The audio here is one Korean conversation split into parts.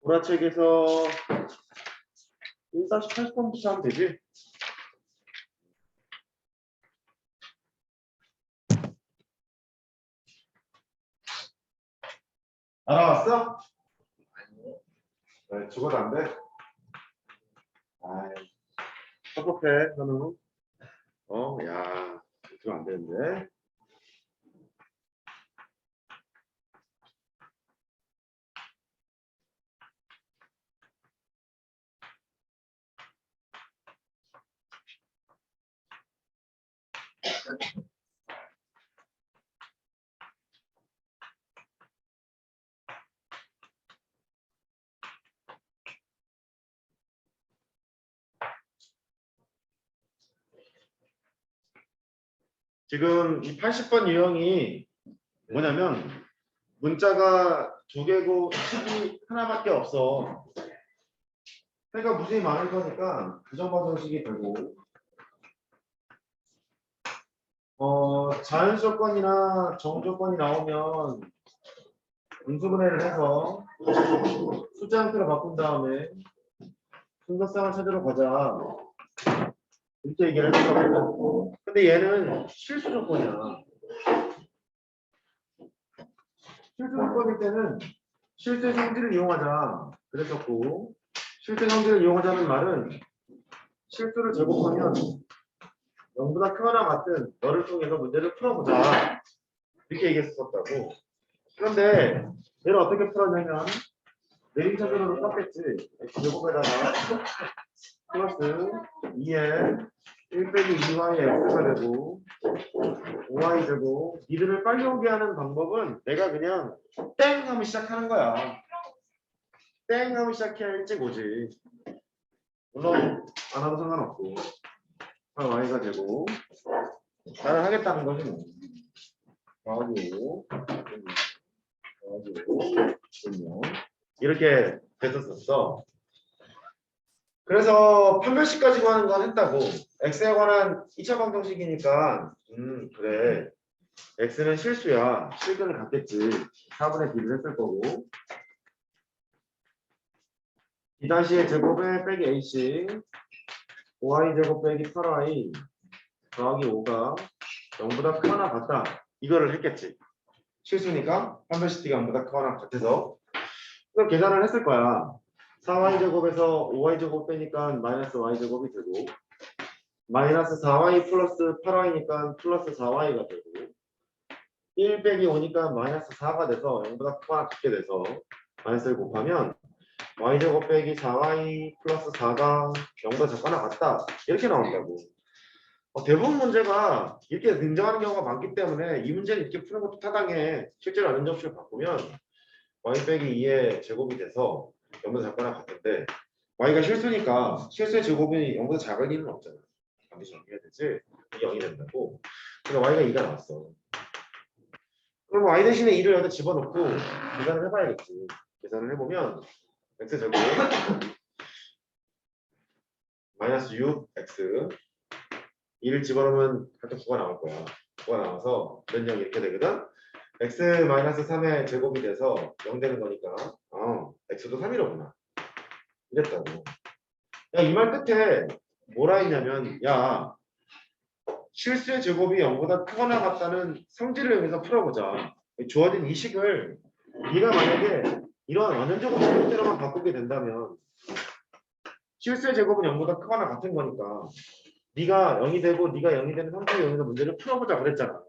보라책에서 1-80번부터 하면 되지? 알아왔어? 네, 죽어도 안 돼? 아이, 똑똑해, 현우. 야, 죽으면 안 되는데. 지금 이 80번 유형이 뭐냐면 문자가 2개고 식이 하나밖에 없어. 그러니까 무수히 많을 거니까 부정방정식이 되고 자연조건이나 정조건이 나오면 인수분해를 해서 숫자 형태로 바꾼 다음에 순서상을 찾으러 가자. 이렇게 얘기를 했었거든. 근데 얘는 실수 조건이야. 실수 조건일 때는 실수의 성질을 이용하자 그랬었고, 실수의 성질을 이용하자는 말은 실수를 제곱하면 0보다 크거나 같은 너를 통해서 문제를 풀어보자 이렇게 얘기했었다고. 그런데 얘를 어떻게 풀었냐면 내림차순으로 썼겠지. 제곱에다가 플러스 2에 1 빼기 2y x가 되고 5y 제곱. 니들을 빨리 오게 하는 방법은 내가 그냥 땡 하면 시작하는 거야. 땡 하면 시작해야 일찍 오지. 물론 안 와도 상관없고 y가 되고 나는 하겠다는 거지 뭐. 더하기 5 이렇게 됐었어. 그래서 판별식까지 구하는 건 했다고. x에 관한 2차 방정식이니까 그래, x는 실수야. 실근을 갖겠지. 4분의 b를 했을 거고, b-의 제곱에 빼기 a씩 5y 제곱 빼기 8y 더하기 5가 0보다 크거나 같다. 이거를 했겠지. 실수니까 판별식 t가 0보다 크거나 같아서 그럼 계산을 했을 거야. 4y 제곱에서 5y 제곱 빼니까 마이너스 y 제곱이 되고, 마이너스 4y 플러스 8y니까 플러스 4y가 되고, 1 빼기 5니까 마이너스 4가 돼서 0보다 크거나 같게 돼서 마이너스를 곱하면 y 제곱 빼기 4y 플러스 4가 0보다 작거나 같다 이렇게 나온다고. 대부분 문제가 이렇게 등장하는 경우가 많기 때문에 이 문제는 이렇게 푸는 것도 타당해. 실제로 아는 접시를 바꾸면 y 빼기 2의 제곱이 돼서 0보다 작거나 같은데, y가 실수니까 실수의 제곱이 0보다 작을 리는 없잖아. 반드시 정리해야 되지. 이게 0이 된다고. 그러니까 y가 2가 나왔어. 그럼 y 대신에 2를 여기다 집어넣고 계산을 해봐야겠지. 계산을 해보면 x 제곱 마이너스 6x 2를 집어넣으면 같은 9가 나올 거야. 9가 나와서 몇 0 이렇게 되거든. x 마이너스 3의 제곱이 돼서 0 되는 거니까 x도 3이로구나 이랬다고. 야, 이 말 끝에 뭐라 했냐면, 야, 실수의 제곱이 0보다 크거나 같다는 성질을 여기서 풀어보자. 주어진 이 식을 네가 만약에 이런 완전제곱 형태로만 바꾸게 된다면 실수의 제곱은 0보다 크거나 같은 거니까 네가 0이 되고 네가 0이 되는 상태의 여기서 문제를 풀어보자 그랬잖아.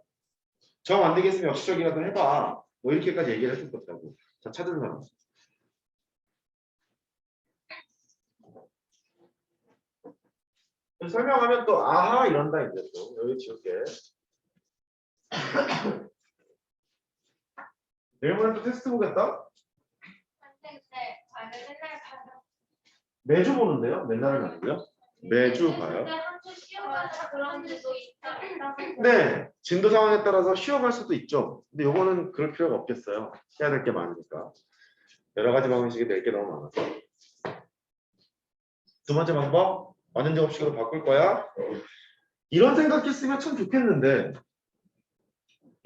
정 안 되겠으면 역시적이라도 해봐. 뭐 이렇게까지 얘기를 했었다고. 자, 찾은 사람. 설명하면 또 아하 이런다. 이제 또 여기 지울게. 내일 모레 또 테스트 보겠다? 매주 보는데요? 맨날은 아니고요. 매주 봐요. 네, 진도 상황에 따라서 쉬어갈 수도 있죠. 근데 요거는 그럴 필요가 없겠어요. 해야 될 게 많으니까. 여러 가지 방식이 될 게 너무 많아서. 두 번째 방법, 완전 제곱식으로 바꿀 거야. 이런 생각했으면 참 좋겠는데,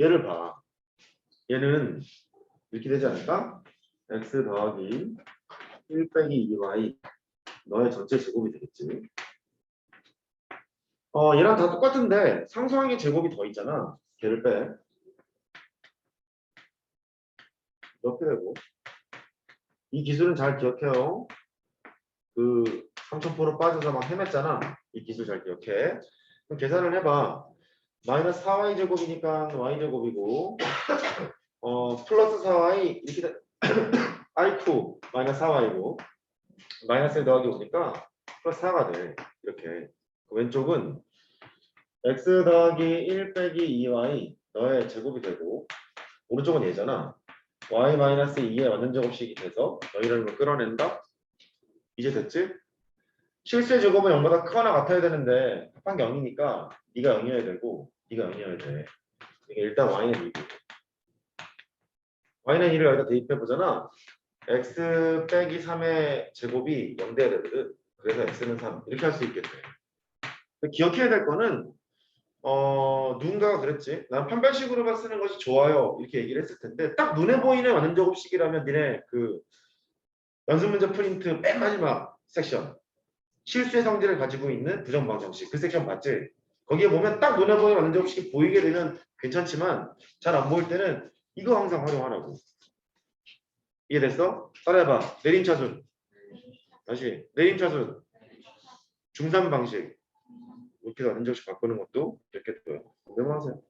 얘를 봐. 얘는 이렇게 되지 않을까? x 더하기 1 빼기 2y 너의 전체 제곱이 되겠지. 얘랑 다 똑같은데 상수항의 제곱이 더 있잖아. 걔를 빼. 이렇게 되고 이 기술은 잘 기억해요. 그 3000% 빠져서 막 헤맸잖아. 이 기술 잘 기억해. 그럼 계산을 해봐. 마이너스 4y 제곱이니까 y 제곱이고 플러스 4y 이렇게 i2 마이너스 4y고 마이너스 1 더하기 5니까 플러스 4가 돼. 이렇게 왼쪽은 x 더하기 1 빼기 2y 너의 제곱이 되고 오른쪽은 얘잖아. y 마이너스 2의 완전 제곱식이 돼서 너희를 끌어낸다. 이제 됐지? 실수의 제곱은 0보다 크거나 같아야 되는데 합한 게 0이니까 네가 0이어야 되고 네가 0이어야 돼. 그러니까 일단 y는 2고 y는 2를 여기다 대입해보잖아. x 빼기 3의 제곱이 0 돼야 되거든. 그래서 x는 3 이렇게 할 수 있겠네. 기억해야 될 거는 누군가가 그랬지. 난 판별식으로만 쓰는 것이 좋아요. 이렇게 얘기를 했을 텐데 딱 눈에 보이는 완전 제곱식이라면 니네 그 연습 문제 프린트 맨 마지막 섹션 실수의 성질을 가지고 있는 부정방정식 그 섹션 봤지? 거기에 보면 딱 눈에 보이는 완전 제곱식이 보이게 되면 괜찮지만 잘 안 보일 때는 이거 항상 활용하라고. 이해됐어? 따라해봐. 내림차순. 다시 내림차순. 중산 방식. 이렇게 완전 제곱식 바꾸는 것도 이렇게 돼요. 메모하세요.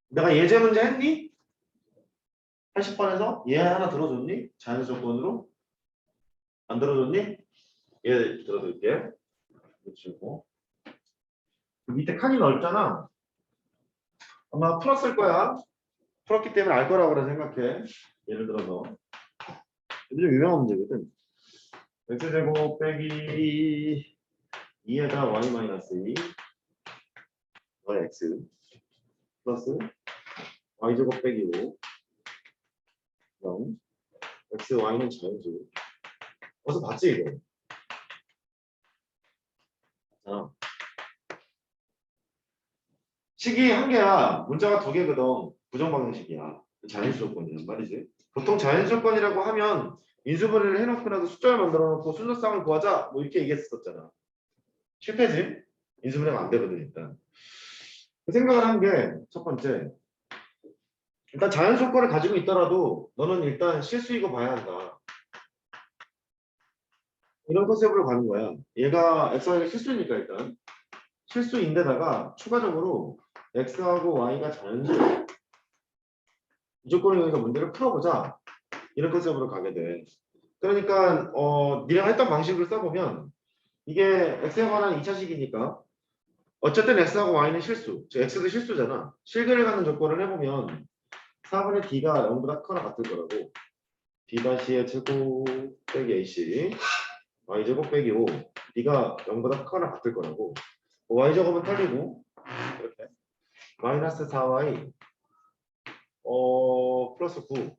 내가 예제 문제 했니? 80번에서 얘 하나 들어줬니? 자연수 조건으로? 안 들어줬니? 얘 들어줄게. 그리고 밑에 칸이 넓잖아. 아마 풀었을 거야. 풀었기 때문에 알 거라고 그래 생각해. 예를 들어서 좀 유명한 문제거든. x제곱 빼기 2에다 y 마이너스 2 y x 플러스 y제곱 빼기 5 0 x y는 자연수. 어디서 봤지 이거? 자, 식이 한 개야. 문자가 두 개거든. 부정방정식이야. 자연수 조건이란 말이지. 보통 자연수 조건이라고 하면 인수분해를 해놓고나도 숫자를 만들어 놓고 순서쌍을 구하자 뭐 이렇게 얘기했었잖아. 실패지? 인수분해가 안 되거든 일단. 그 생각을 한 게 첫 번째. 일단 자연수 조건을 가지고 있더라도 너는 일단 실수이고 봐야 한다. 이런 컨셉으로 가는 거야. 얘가 xy가 실수니까 일단 실수인데다가 추가적으로 x하고 y가 자연수. 이 조건을 위해서 문제를 풀어보자. 이런 컨셉으로 가게 돼. 그러니까 니네가 했던 방식을 써보면 이게 x에 관한 2차식이니까 어쨌든 x하고 y는 실수. 즉 x도 실수잖아. 실근을 갖는 조건을 해보면 4분의 d가 0보다 크거나 같을 거라고. d-의 제곱 빼기 ac y제곱 빼기 5 d가 0보다 크거나 같을 거라고. y제곱은 틀리고 이렇게 마이너스 4y 플러스 9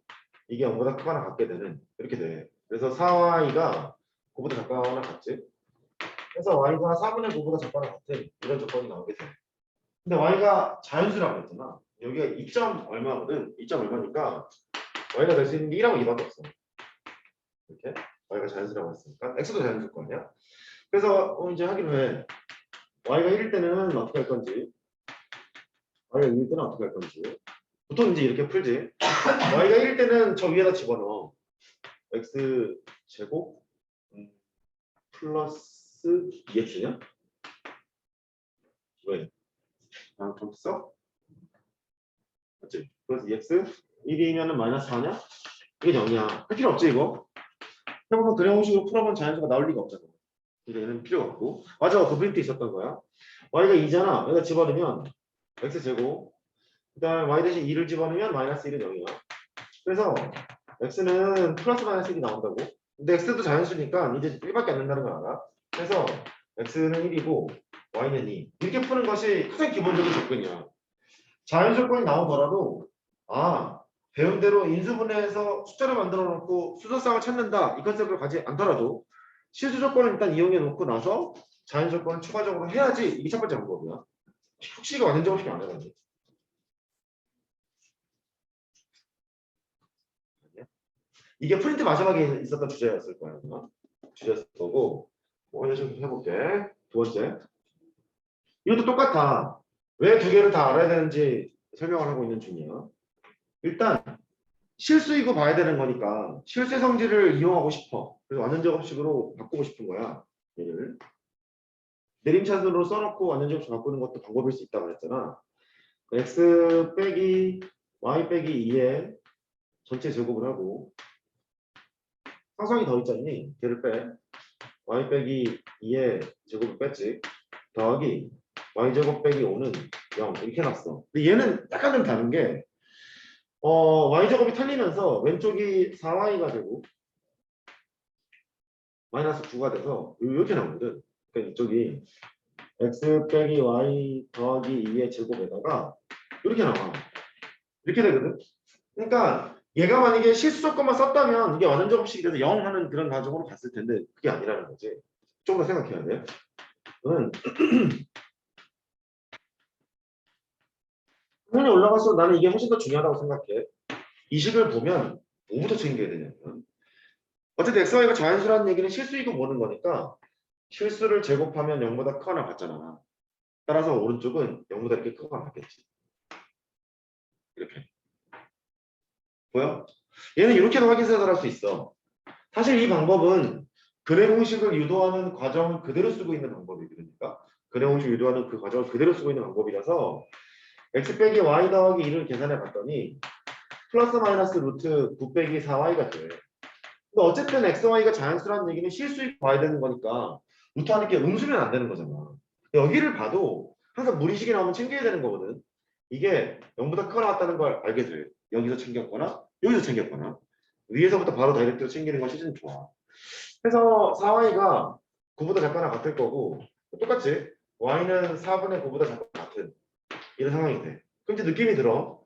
이게 0보다 크거나 같게 되는 이렇게 돼. 그래서 4y가 9보다 작거나 같지. 그래서 y가 4분의 9보다 작거나 같은 이런 조건이 나오게 돼. 근데 y가 자연수라고 했잖아. 여기가 2점 얼마거든. 2점 얼마니까 y가 될 수 있는 게 1하고 2밖에 없어. 이렇게 y가 자연수라고 했으니까 x도 자연수일 거 아니야. 그래서 이제 하기로 해. y가 1일 때는 어떻게 할 건지 y가 2일 때는 어떻게 할 건지 보통 이제 이렇게 풀지. y가 1일 때는 저 위에다 집어넣어. x 제곱 플러스 2x냐? 왜? 좀 써? 맞지? 플러스 2x 1이면은 마이너스 4냐? 이게 0이야. 할 필요 없지 이거? 해보면 그래 형식으로 풀어본 자연수가 나올 리가 없잖아. 그러니까 얘는 필요가 없고. 맞아, 그 프린트 있었던 거야. y가 2잖아. 여기다 집어넣으면 x 제곱 그 다음에 y 대신 2를 집어넣으면 마이너스 1은 0이야. 그래서 x는 플러스 마이너스 1이 나온다고. 근데 x도 자연수니까 이제 1밖에 안 된다는 걸 알아. 그래서 x는 1이고 y는 2. 이렇게 푸는 것이 가장 기본적인 조건이야. 자연 조건이 나오더라도 배운 대로 인수분해해서 숫자를 만들어 놓고 수소쌍을 찾는다 이 컨셉을 가지 않더라도 실수 조건을 일단 이용해 놓고 나서 자연 조건을 추가적으로 해야지 이게 첫 번째 방법이야. 혹시 이거 완전 정식이 안 해가지고 이게 프린트 마지막에 있었던 주제였을 거야. 주제였을 거고 먼저 좀 해볼게. 두 번째 이것도 똑같아. 왜 두 개를 다 알아야 되는지 설명을 하고 있는 중이야. 일단 실수이고 봐야 되는 거니까 실수 성질을 이용하고 싶어. 그래서 완전 작업식으로 바꾸고 싶은 거야. 얘를 내림차순으로 써놓고 완전 작업식 바꾸는 것도 방법일 수 있다고 했잖아. x 빼기 y 빼기 2의 전체 제곱을 하고 상성이 더 있잖니. 걔를 빼. y 빼기 2의 제곱을 뺐지. 더하기 y제곱 빼기 5는 0 이렇게 놨어. 근데 얘는 약간 좀 다른 게 y제곱이 틀리면서 왼쪽이 4y가 되고 마이너스 9가 돼서 이렇게 나오거든. 그러니까 이쪽이 x 빼기 y 더하기 2의 제곱에다가 이렇게 나와. 이렇게 되거든. 그러니까 얘가 만약에 실수 조건만 썼다면 이게 완전 제곱식이 돼서 0 하는 그런 가정으로 갔을 텐데 그게 아니라는 거지. 좀 더 생각해야 돼. 그는 당연히 올라갈수록 나는 이게 훨씬 더 중요하다고 생각해. 이 식을 보면 뭐부터 챙겨야 되냐면 어쨌든 xy가 자연수라는 얘기는 실수이고 보는 거니까 실수를 제곱하면 0보다 크거나 같잖아. 따라서 오른쪽은 0보다 이렇게 크거나 같겠지. 이렇게. 보여? 얘는 이렇게도 확인해서 할 수 있어. 사실 이 방법은 근해 공식을 유도하는 과정을 그대로 쓰고 있는 방법이거든요. 근해 공식을 유도하는 그 과정을 그대로 쓰고 있는 방법이라서 x 빼기 y 더하기 1을 계산해 봤더니 플러스 마이너스 루트 9 빼기 4y가 돼. 근데 어쨌든 x, y가 자연수라는 얘기는 실수익 봐야 되는 거니까 루트 하는 게 음수면 안 되는 거잖아. 여기를 봐도 항상 무리식이 나오면 챙겨야 되는 거거든. 이게 0보다 크거나 같다는 걸 알게 돼. 여기서 챙겼거나 여기서 챙겼거나 위에서부터 바로 다이렉트로 챙기는 건 시즌 좋아. 그래서 4y가 9보다 작거나 같을 거고 똑같이 y는 4분의 9보다 작거나 같은 이런 상황이 돼. 그럼 이제 느낌이 들어.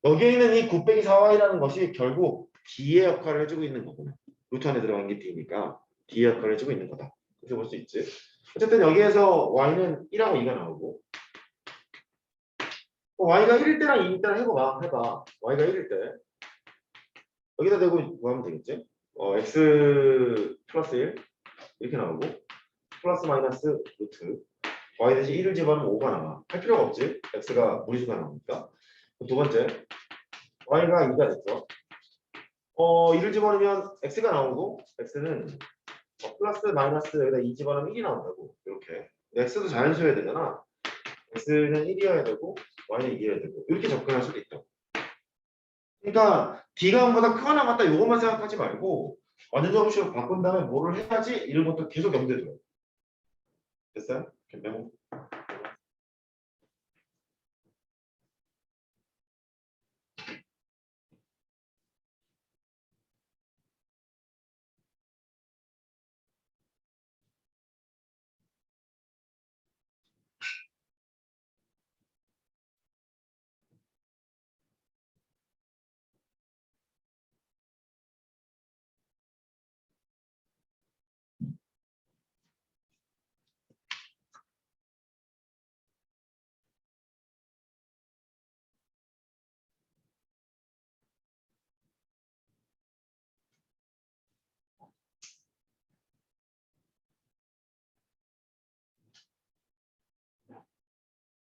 여기에 있는 이 9 빼기 4y라는 것이 결국 d의 역할을 해주고 있는 거구나. 루트 안에 들어간 게 d니까 d의 역할을 해주고 있는 거다. 그렇게 볼 수 있지. 어쨌든 여기에서 y는 1하고 2가 나오고 y가 1일 때랑 2일 때랑 해봐. y가 1일 때 여기다 대고 구하면 되겠지. x 플러스 1 이렇게 나오고 플러스 마이너스 루트 y 대신 1을 집어넣으면 5가 나와. 할 필요가 없지. x가 무리수가 나오니까. 두 번째 y가 2가 됐죠. 2를 집어넣으면 x가 나오고 x는 플러스 마이너스 여기다 2 집어넣으면 1이 나온다고. 이렇게 x도 자연수여야 되잖아. x는 1이어야 되고 y는 2여야 되고 이렇게 접근할 수도 있다. 그러니까 d가 0보다 크거나 같다 이것만 생각하지 말고 완전 접식으로 바꾼 다음에 뭐를 해야지 이런 것도 계속 염두에 둬요. 됐어요? 메모.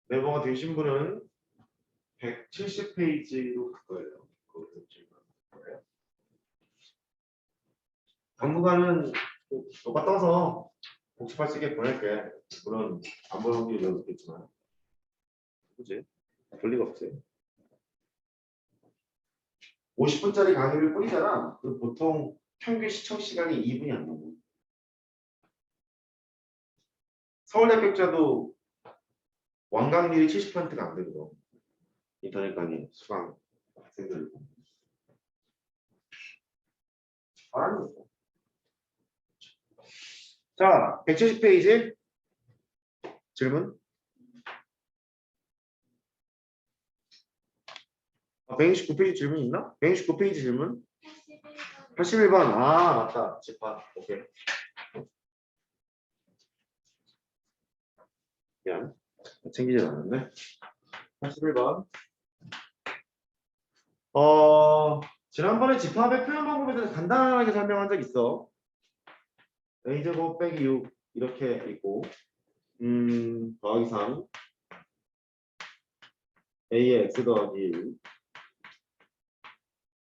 메모가 되신 분은 170페이지로 갈 거예요. 당분간은 너가 떠서 복습할 수 있게 보낼게. 물론 안 보는 확률이 높겠지만. 그지? 볼 리가 없지. 50분짜리 강의를 뿌리잖아. 그럼 보통 평균 시청 시간이 2분이 안 나고. 서울대 합격자도 완강률이 70%가 안 되거든. 인터넷 강의 수강 학생들. 잘하는 거죠. 자, 170페이지 질문. 169페이지 질문 있나? 169페이지 질문? 81번. 아, 맞다. 집합. 오케이. 미안. 챙기지 않았네. 81번. 지난번에 집합의 표현 방법에 대해서 간단하게 설명한 적 있어. a제곱 빼기 6 이렇게 있고 더하기 3 a의 x 더하기 1.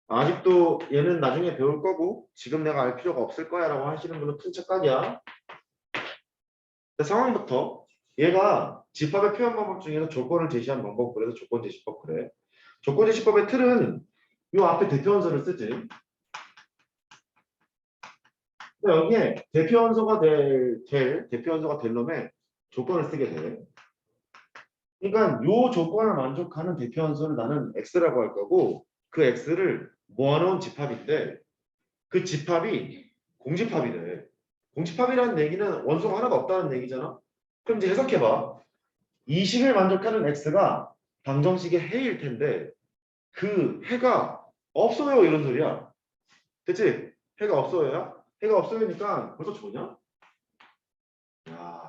아직도 얘는 나중에 배울 거고 지금 내가 알 필요가 없을 거야 라고 하시는 분은 큰 착각이야. 상황부터 얘가 집합의 표현 방법 중에서 조건을 제시한 방법, 그래서 조건 제시법 그래. 조건 제시법의 틀은 요 앞에 대표원서를 쓰지. 여기에 대표원서가 될 대표원서가 될 놈에 조건을 쓰게 돼. 그러니까 요 조건을 만족하는 대표원서를 나는 X라고 할 거고 그 X를 모아놓은 집합인데 그 집합이 공집합이 돼. 공집합이라는 얘기는 원소가 하나가 없다는 얘기잖아. 그럼 이제 해석해봐. 이 식을 만족하는 X가 방정식의 해일 텐데 그 해가 없어요 이런 소리야. 됐지? 해가 없어요야? 해가 없어요니까 벌써 좋냐? 야,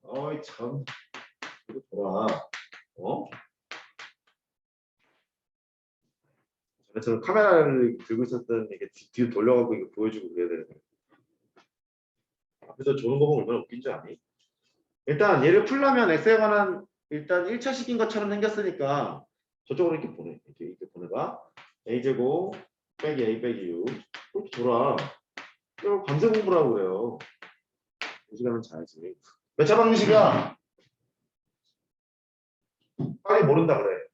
어이 참 이거 좋아. 어? 저는 카메라를 들고 있었던 이게 뒤로 돌려가고 이거 보여주고 그래야 되는데. 앞에서 조는 거 보면 얼마나 웃긴 줄 아니? 일단 얘를 풀려면 X에 관한 일단 1차식인 것처럼 생겼으니까 저쪽으로 이렇게 보내. 이렇게 보내봐. A제곱 빼기 A 빼기 6 이렇게 돌아. 이거 밤새 공부라고 그래요. 이 시간은 자야지. 몇 차 방정식이야? 빨리 모른다 그래.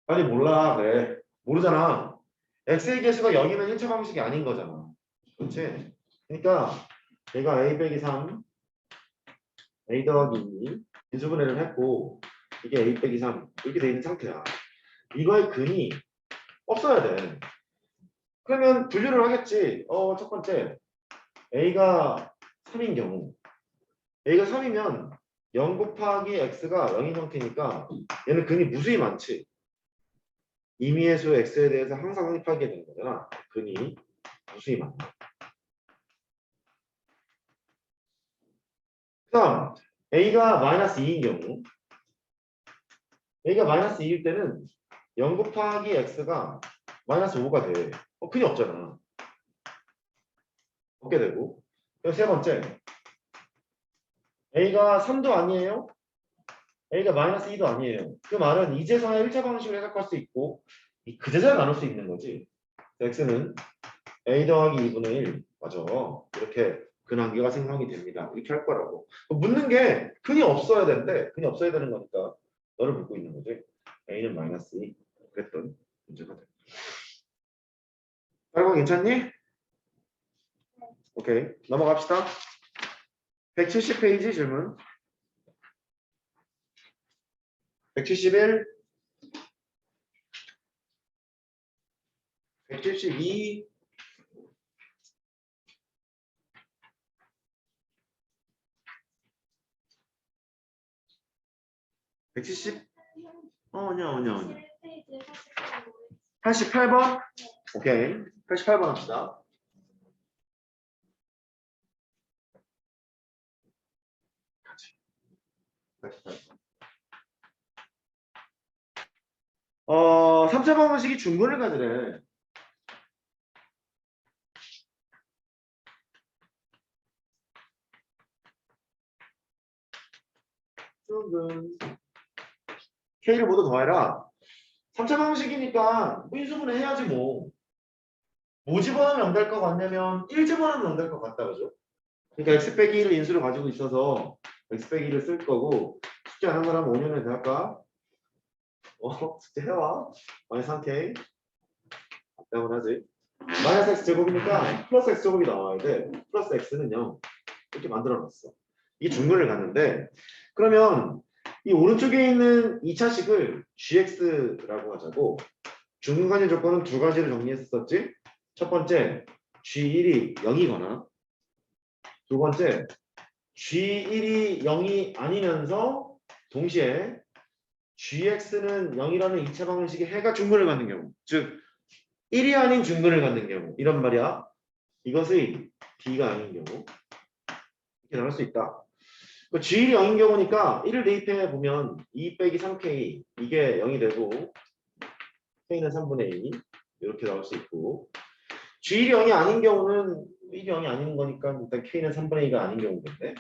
빨리 몰라 그래. 모르잖아. x의 개수가 0이면 1차 방정식이 아닌 거잖아. 그렇지? 그러니까 얘가 a 빼기 3 a 더하기 2 인수분해를 했고 이게 a 빼기 3 이렇게 돼 있는 상태야. 이거의 근이 없어야 돼. 그러면 분류를 하겠지. 첫 번째 a가 3인 경우 a가 3이면 0 곱하기 x가 0인 형태니까 얘는 근이 무수히 많지. 임의의 수 x에 대해서 항상 확립하게 되는 거잖아. 근이 무수히 많아. 그다음 a가 마이너스 2인 경우 a가 마이너스 2일 때는 0 곱하기 x가 마이너스 5가 돼. 근이 없잖아. 없게 되고. 그리고 세 번째 a가 3도 아니에요. a가 마이너스 2도 아니에요. 그 말은 이제서야 1차 방식으로 해석할 수 있고 그제서야 나눌 수 있는 거지. x는 a 더하기 2분의 1 맞아. 이렇게 근한계가 생성이 됩니다. 이렇게 할 거라고. 묻는 게 근이 없어야 되는데 근이 없어야 되는 거니까 너를 묻고 있는 거지. a는 마이너스 2 그랬던 문제가 돼. 빨간 괜찮니? 오케이 넘어갑시다. 170페이지 질문. 171 172 170 아니야 88번? 오케이 88번 합시다. 88번. 3차 방정식이 중근을 가지래. 중근 K를 모두 더해라. 3차 방정식이니까 인수분해 해야지 뭐. 뭐 집어넣으면 0 될 것 같냐면 1 집어넣으면 0 될 것 같다 그죠? 그러니까 x 빼기 1을 인수를 가지고 있어서 x 빼기 1을 쓸 거고 숙제 안 한 사람은 5년에 대할까? 숙제 해와. 마이너스 3k 때문에 하지. 마이너스 x 제곱이니까 플러스 x 제곱이 나와야 돼. 플러스 x는 0 이렇게 만들어 놨어. 이게 중근을 갔는데 그러면 이 오른쪽에 있는 2차식을 gx라고 하자고. 중근간의 조건은 두 가지를 정리했었지. 첫 번째 g1이 0이거나 두 번째 g1이 0이 아니면서 동시에 gx는 0이라는 2차 방정식의 해가 중근을 갖는 경우, 즉 1이 아닌 중근을 갖는 경우 이런 말이야. 이것의 b가 아닌 경우 이렇게 나올 수 있다. g1이 0인 경우니까 1을 대입해 보면 2 빼기 3k 이게 0이 되고 k는 3분의 2 이렇게 나올 수 있고 g1이 0이 아닌 경우는 1이 0이 아닌 거니까 일단 k는 3분의 2가 아닌 경우인데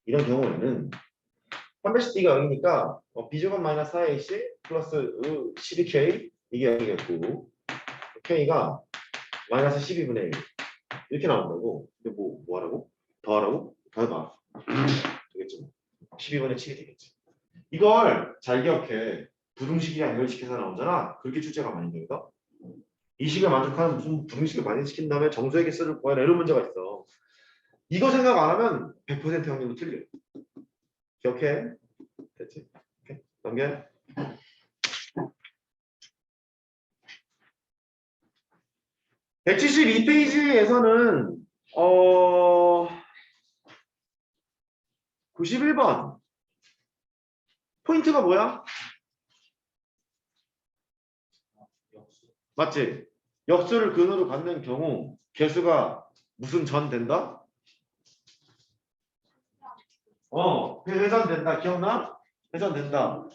이런 경우에는 3-d가 0이니까 b제곱 마이너스 4ac 플러스 12k 이게 0이겠고 k가 마이너스 12분의 1 이렇게 나온다고. 근데 뭐 하라고? 더하라고? 더해봐. 되겠지. 12분의 7이 되겠지. 이걸 잘 기억해. 부등식이랑 연결시켜서 나오잖아. 그렇게 출제가 많이 됩니다. 이 식을 만족하는 무슨 부등식을 많이 시킨 다음에 정수의 개수를 구하라 이런 문제가 있어. 이거 생각 안 하면 100% 확률로 틀려. 기억해? 됐지? 오케이. 넘겨. 172페이지에서는 91번 포인트가 뭐야? 맞지? 역수를 근으로 갖는 경우 개수가 무슨 전 된다? 회전된다. 기억나? 회전된다.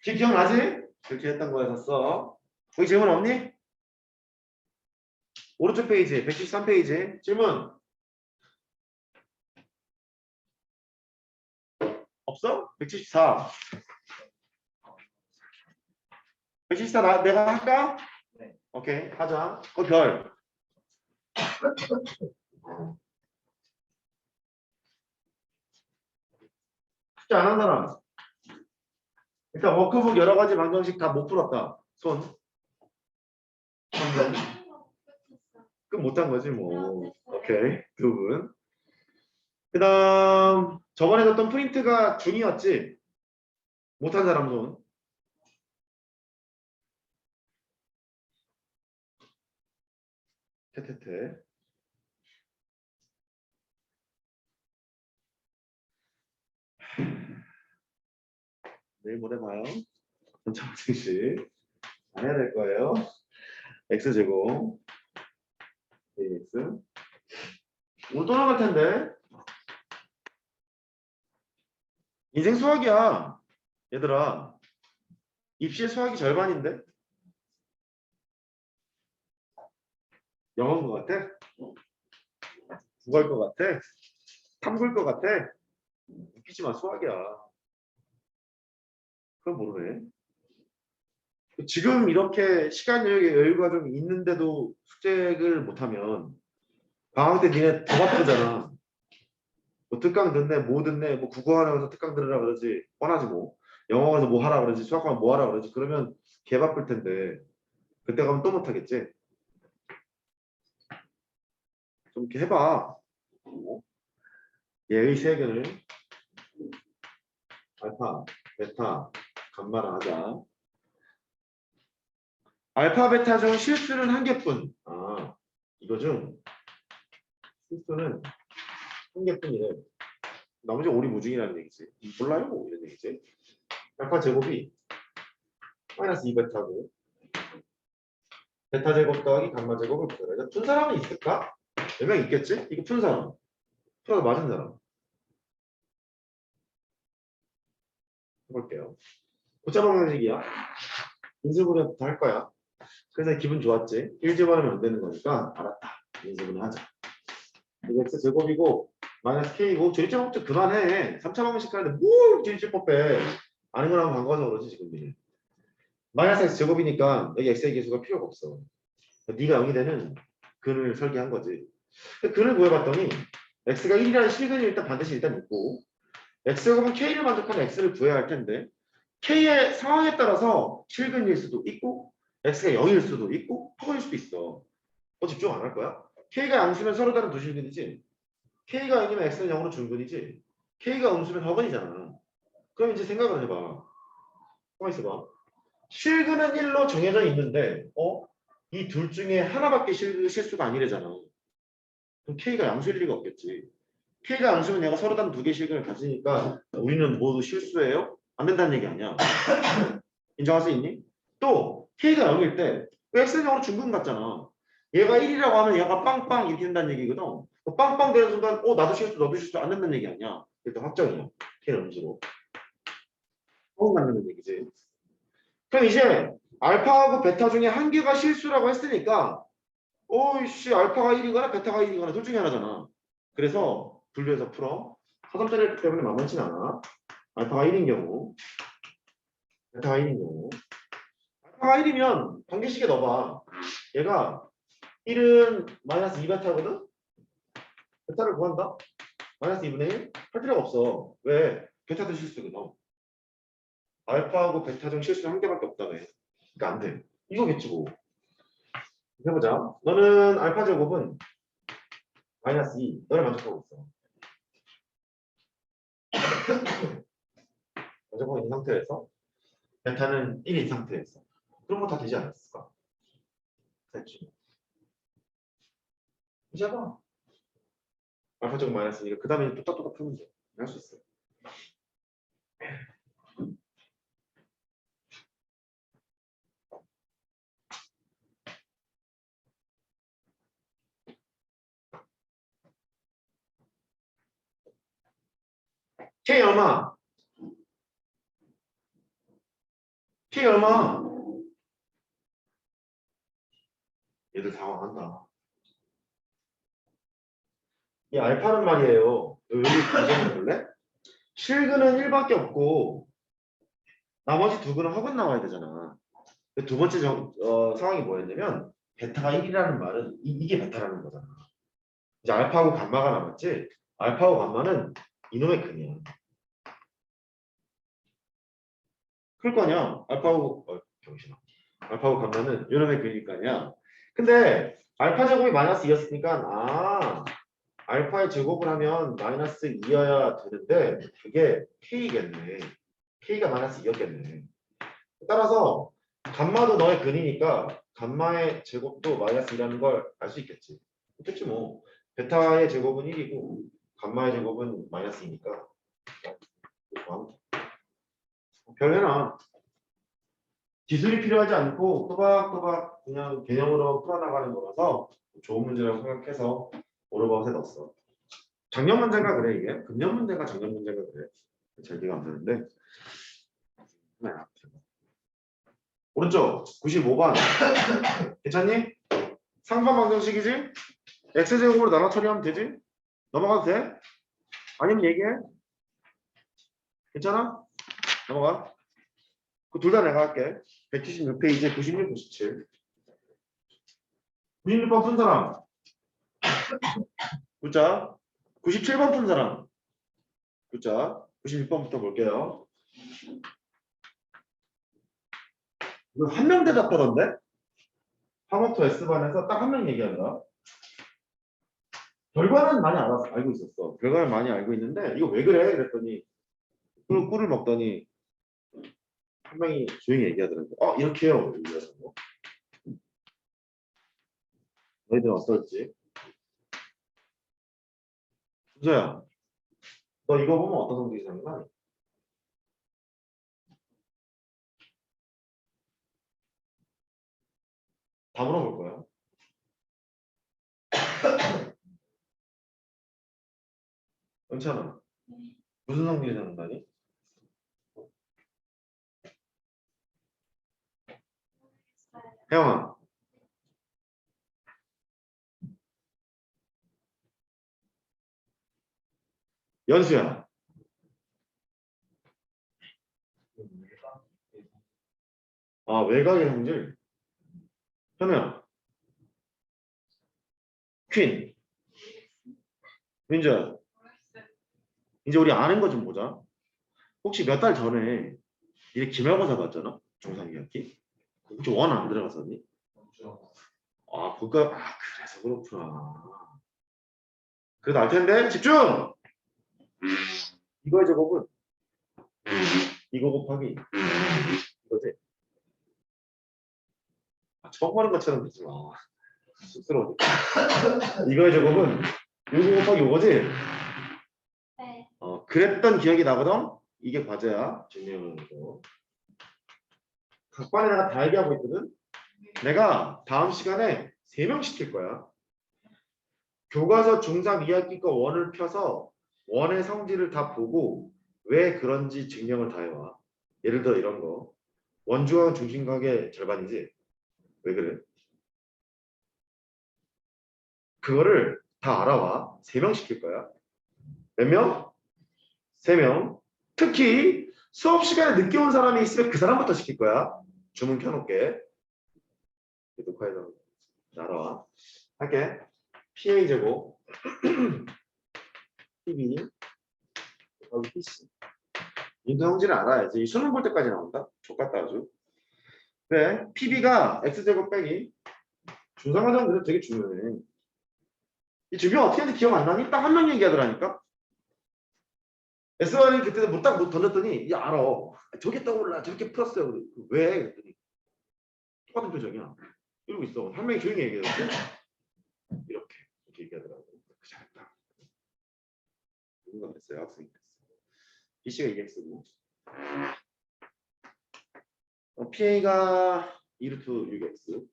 기억나지? 그렇게 했던 거였었어. 거기 질문 없니? 오른쪽 페이지 113페이지 질문 없어? 174 174 내가 할까? 네. 오케이 하자. 별 숙제 안 한 사람 일단 워크북 여러 가지 방정식 다 못 풀었다. 손. 그럼 못한 거지 뭐. 오케이 두 분. 그다음 저번에 줬던 프린트가 중이었지. 못한 사람 손. 테테테. 내일 모레 봐요. 전차방정식 안 해야 될 거예요. x제곱 ax 오늘 또 나갈 텐데 인생 수학이야 얘들아. 입시의 수학이 절반인데 영어인 것 같아? 국어일 것 같아? 탐구일 것 같아? 웃기지 마 수학이야. 그럼 모르네. 지금 이렇게 시간 여유가 좀 있는데도 숙제를 못하면 방학 때 니네 더 바쁘잖아. 뭐 특강 듣네, 뭐 듣네, 뭐 국어 하면서 특강 들으라 그러지, 뻔하지 뭐. 영어 가서 뭐 하라 그러지, 수학 가면 뭐 하라 그러지. 그러면 개 바쁠 텐데 그때 가면 또 못하겠지. 좀 이렇게 해봐. 얘의 세균을 알파, 베타, 감마를 하자. 알파, 베타 중 실수는 한 개뿐. 이거 중 실수는 한 개뿐이래. 나머지 오리무중이라는 얘기지. 몰라요? 뭐 이런 얘기지. 알파 제곱이 마이너스 2베타고 베타 제곱 더하기 감마 제곱을 구해라. 푼 사람은 있을까? 얘가 있겠지? 이거 푼 사람. 풀어도 맞은 사람. 해볼게요. 고짜방정식이야. 인수분해부터 할 거야. 그래서 기분 좋았지? 1제곱하면 안 되는 거니까 알았다. 인수분해 하자. 이거 x 제곱이고 마이너스 k고 조립제곱도 그만해. 3차 방정식 하는데 뭘 조립제곱 빼. 아는 거랑 관계해서 그러지 지금. 마이너스 x 제곱이니까 여기 x의 개수가 필요가 없어. 네가 0이 되는 근을 설계한 거지. 근을 구해봤더니 x가 1이라는 실근이 일단 반드시 일단 있고 x제곱은 k를 만족하는 x를 구해야 할 텐데 k의 상황에 따라서 실근일 수도 있고 x가 0일 수도 있고 허근일 수도 있어. 집중 안 할 거야? k가 양수면 서로 다른 두 실근이지. k가 0이면 x는 0으로 중근이지. k가 음수면 허근이잖아. 그럼 이제 생각을 해봐. 가만 있어봐. 실근은 1로 정해져 있는데 이 둘 중에 하나밖에 실수가 아니래잖아. 그럼 K가 양수일 리가 없겠지. K가 양수면 얘가 서로 다른 두 개의 실근을 가지니까 우리는 모두 실수예요? 안 된다는 얘기 아니야. 인정할 수 있니? 또 K가 0일 때 X는 중근 같잖아. 얘가 1이라고 하면 얘가 빵빵 이렇게 된다는 얘기거든. 그 빵빵 되는 순간 나도 실수 너도 실수 안 된다는 얘기 아니야. 일단 확정이야. K는 음수로. 맞는 얘기지. 그럼 이제 알파하고 베타 중에 한 개가 실수라고 했으니까 오이씨 알파가 1이거나 베타가 1이거나 둘 중에 하나잖아. 그래서 분류해서 풀어. 4점짜리 했기 때문에 만만치 않아. 알파가 1인 경우 베타가 1인 경우 알파가 1이면 관계식에 넣어봐. 얘가 1은 마이너스 2베타거든? 베타를 구한다? 마이너스 2분의 1? 할 필요가 없어. 왜? 베타도 실수거든. 알파하고 베타 중 실수는 한 개밖에 없다며. 그러니까 안 돼. 이거겠지 뭐. 해보자. 너는 알파 제곱은 마이너스 2. 너를 만족하고 있어. 만족하고 있는 상태에서 베타는 1인 상태에서. 그런 거 다 되지 않았을까? 됐지. 이제 해봐. 알파 제곱 마이너스 2. 그 다음에 뚝딱뚝딱 풀면 돼. 할 수 있어. K 얼마? K 얼마? 얘들 당황한다. 이 알파는 말이에요. 여기 가정해 볼래? 실근은 1밖에 없고 나머지 두 근은 허근 나와야 되잖아. 두 번째 상황이 뭐였냐면 베타가 1이라는 말은 이게 베타라는 거잖아. 이제 알파하고 감마가 남았지. 알파하고 감마는 이놈의 근이야. 클 거냐? 알파하고 정신아. 알파하고 감마는 이놈의 근일 거 아니야. 근데 알파 제곱이 마이너스 2였으니까 알파의 제곱을 하면 마이너스 2여야 되는데 그게 K겠네. K가 마이너스 2였겠네. 따라서 감마도 너의 근이니까 감마의 제곱도 마이너스 2라는 걸 알 수 있겠지. 그렇지 뭐. 베타의 제곱은 1이고 감마의 제곱은 마이너스 2니까 별해나 기술이 필요하지 않고 또박또박 그냥 개념으로 풀어나가는 거라서 좋은 문제라고 생각해서 오르버섯에 넣었어. 작년 문제가 그래 이게. 금년 문제가 작년 문제가 그래. 잘 기억 안 나는데. 오른쪽 95번 괜찮니? 상반 방정식이지? x제곱으로 나눠 처리하면 되지? 넘어가도 돼? 아니면 얘기해? 괜찮아? 넘어가. 그 둘 다 내가 할게. 176페이지 96, 97 96번 푼 사람 굿자. 97번 푼 사람 굿자. 96번부터 볼게요. 이거 한 명 대답하던데? 화목토 S반에서 딱 한 명 얘기한다. 결과는 많이 알고 있었어. 결과는 많이 알고 있는데 이거 왜 그래? 그랬더니 꿀을 먹더니 한 명이 조용히 얘기하더라고. 이렇게 해요. 얘기하더라고. 너희들은 어떨지? 준서야, 너 이거 보면 어떤 성질이 생각나? 다 물어볼 거야. 은찬아, 무슨 성질이 생각나니? 혜영아, 연수야. 외곽의 성질. 현우야, 퀸, 민주야. 이제 우리 아는 거 좀 보자. 혹시 몇 달 전에 이렇게 기말고사 봤잖아? 중3 2학기. 혹시 원 안 들어갔었니? 그래서 그렇구나. 그래도 알 텐데 집중! 이거의 제곱은 이거 곱하기 이거지. 처음 하는 것처럼 듣지 마. 쑥스러워. 이거의 제곱은 이거 곱하기 이거지? 네. 그랬던 기억이 나거든? 이게 과제야. 증명하는 거. 각반에 내가 다 얘기하고 있거든. 내가 다음 시간에 3명 시킬 거야. 교과서 중3 2학기 거 원을 펴서 원의 성질을 다 보고 왜 그런지 증명을 다 해와. 예를 들어 이런 거. 원주각은 중심각의 절반이지. 왜 그래? 그거를 다 알아와. 3명 시킬 거야. 몇 명? 3명. 특히 수업 시간에 늦게 온 사람이 있으면 그 사람부터 시킬 거야. 주문 켜놓게. 녹화해서 알아와. 할게. PA 제곱 PB 여기 PC 인도 형질을 알아야지. 이 수능 볼 때까지 나온다. 족같다 아주. 그래. PB가 X제곱 빼기 중상과정 그래도 되게 중요해. 이 증명 어떻게 하는지 기억 안 나니? 딱 한 명 얘기하더라니까. S1이 그때 딱 던졌더니 야 알아. 저게 떠올라. 저렇게 풀었어요. 왜? 그랬더니 똑같은 표정이야. 이러고 있어. 한 명이 조용히 얘기해줬어. 이렇게 얘기하더라고. 잘했다. 누군가 됐어요. 학생이 됐어. BC가 2x고 PA가 2루트 6x.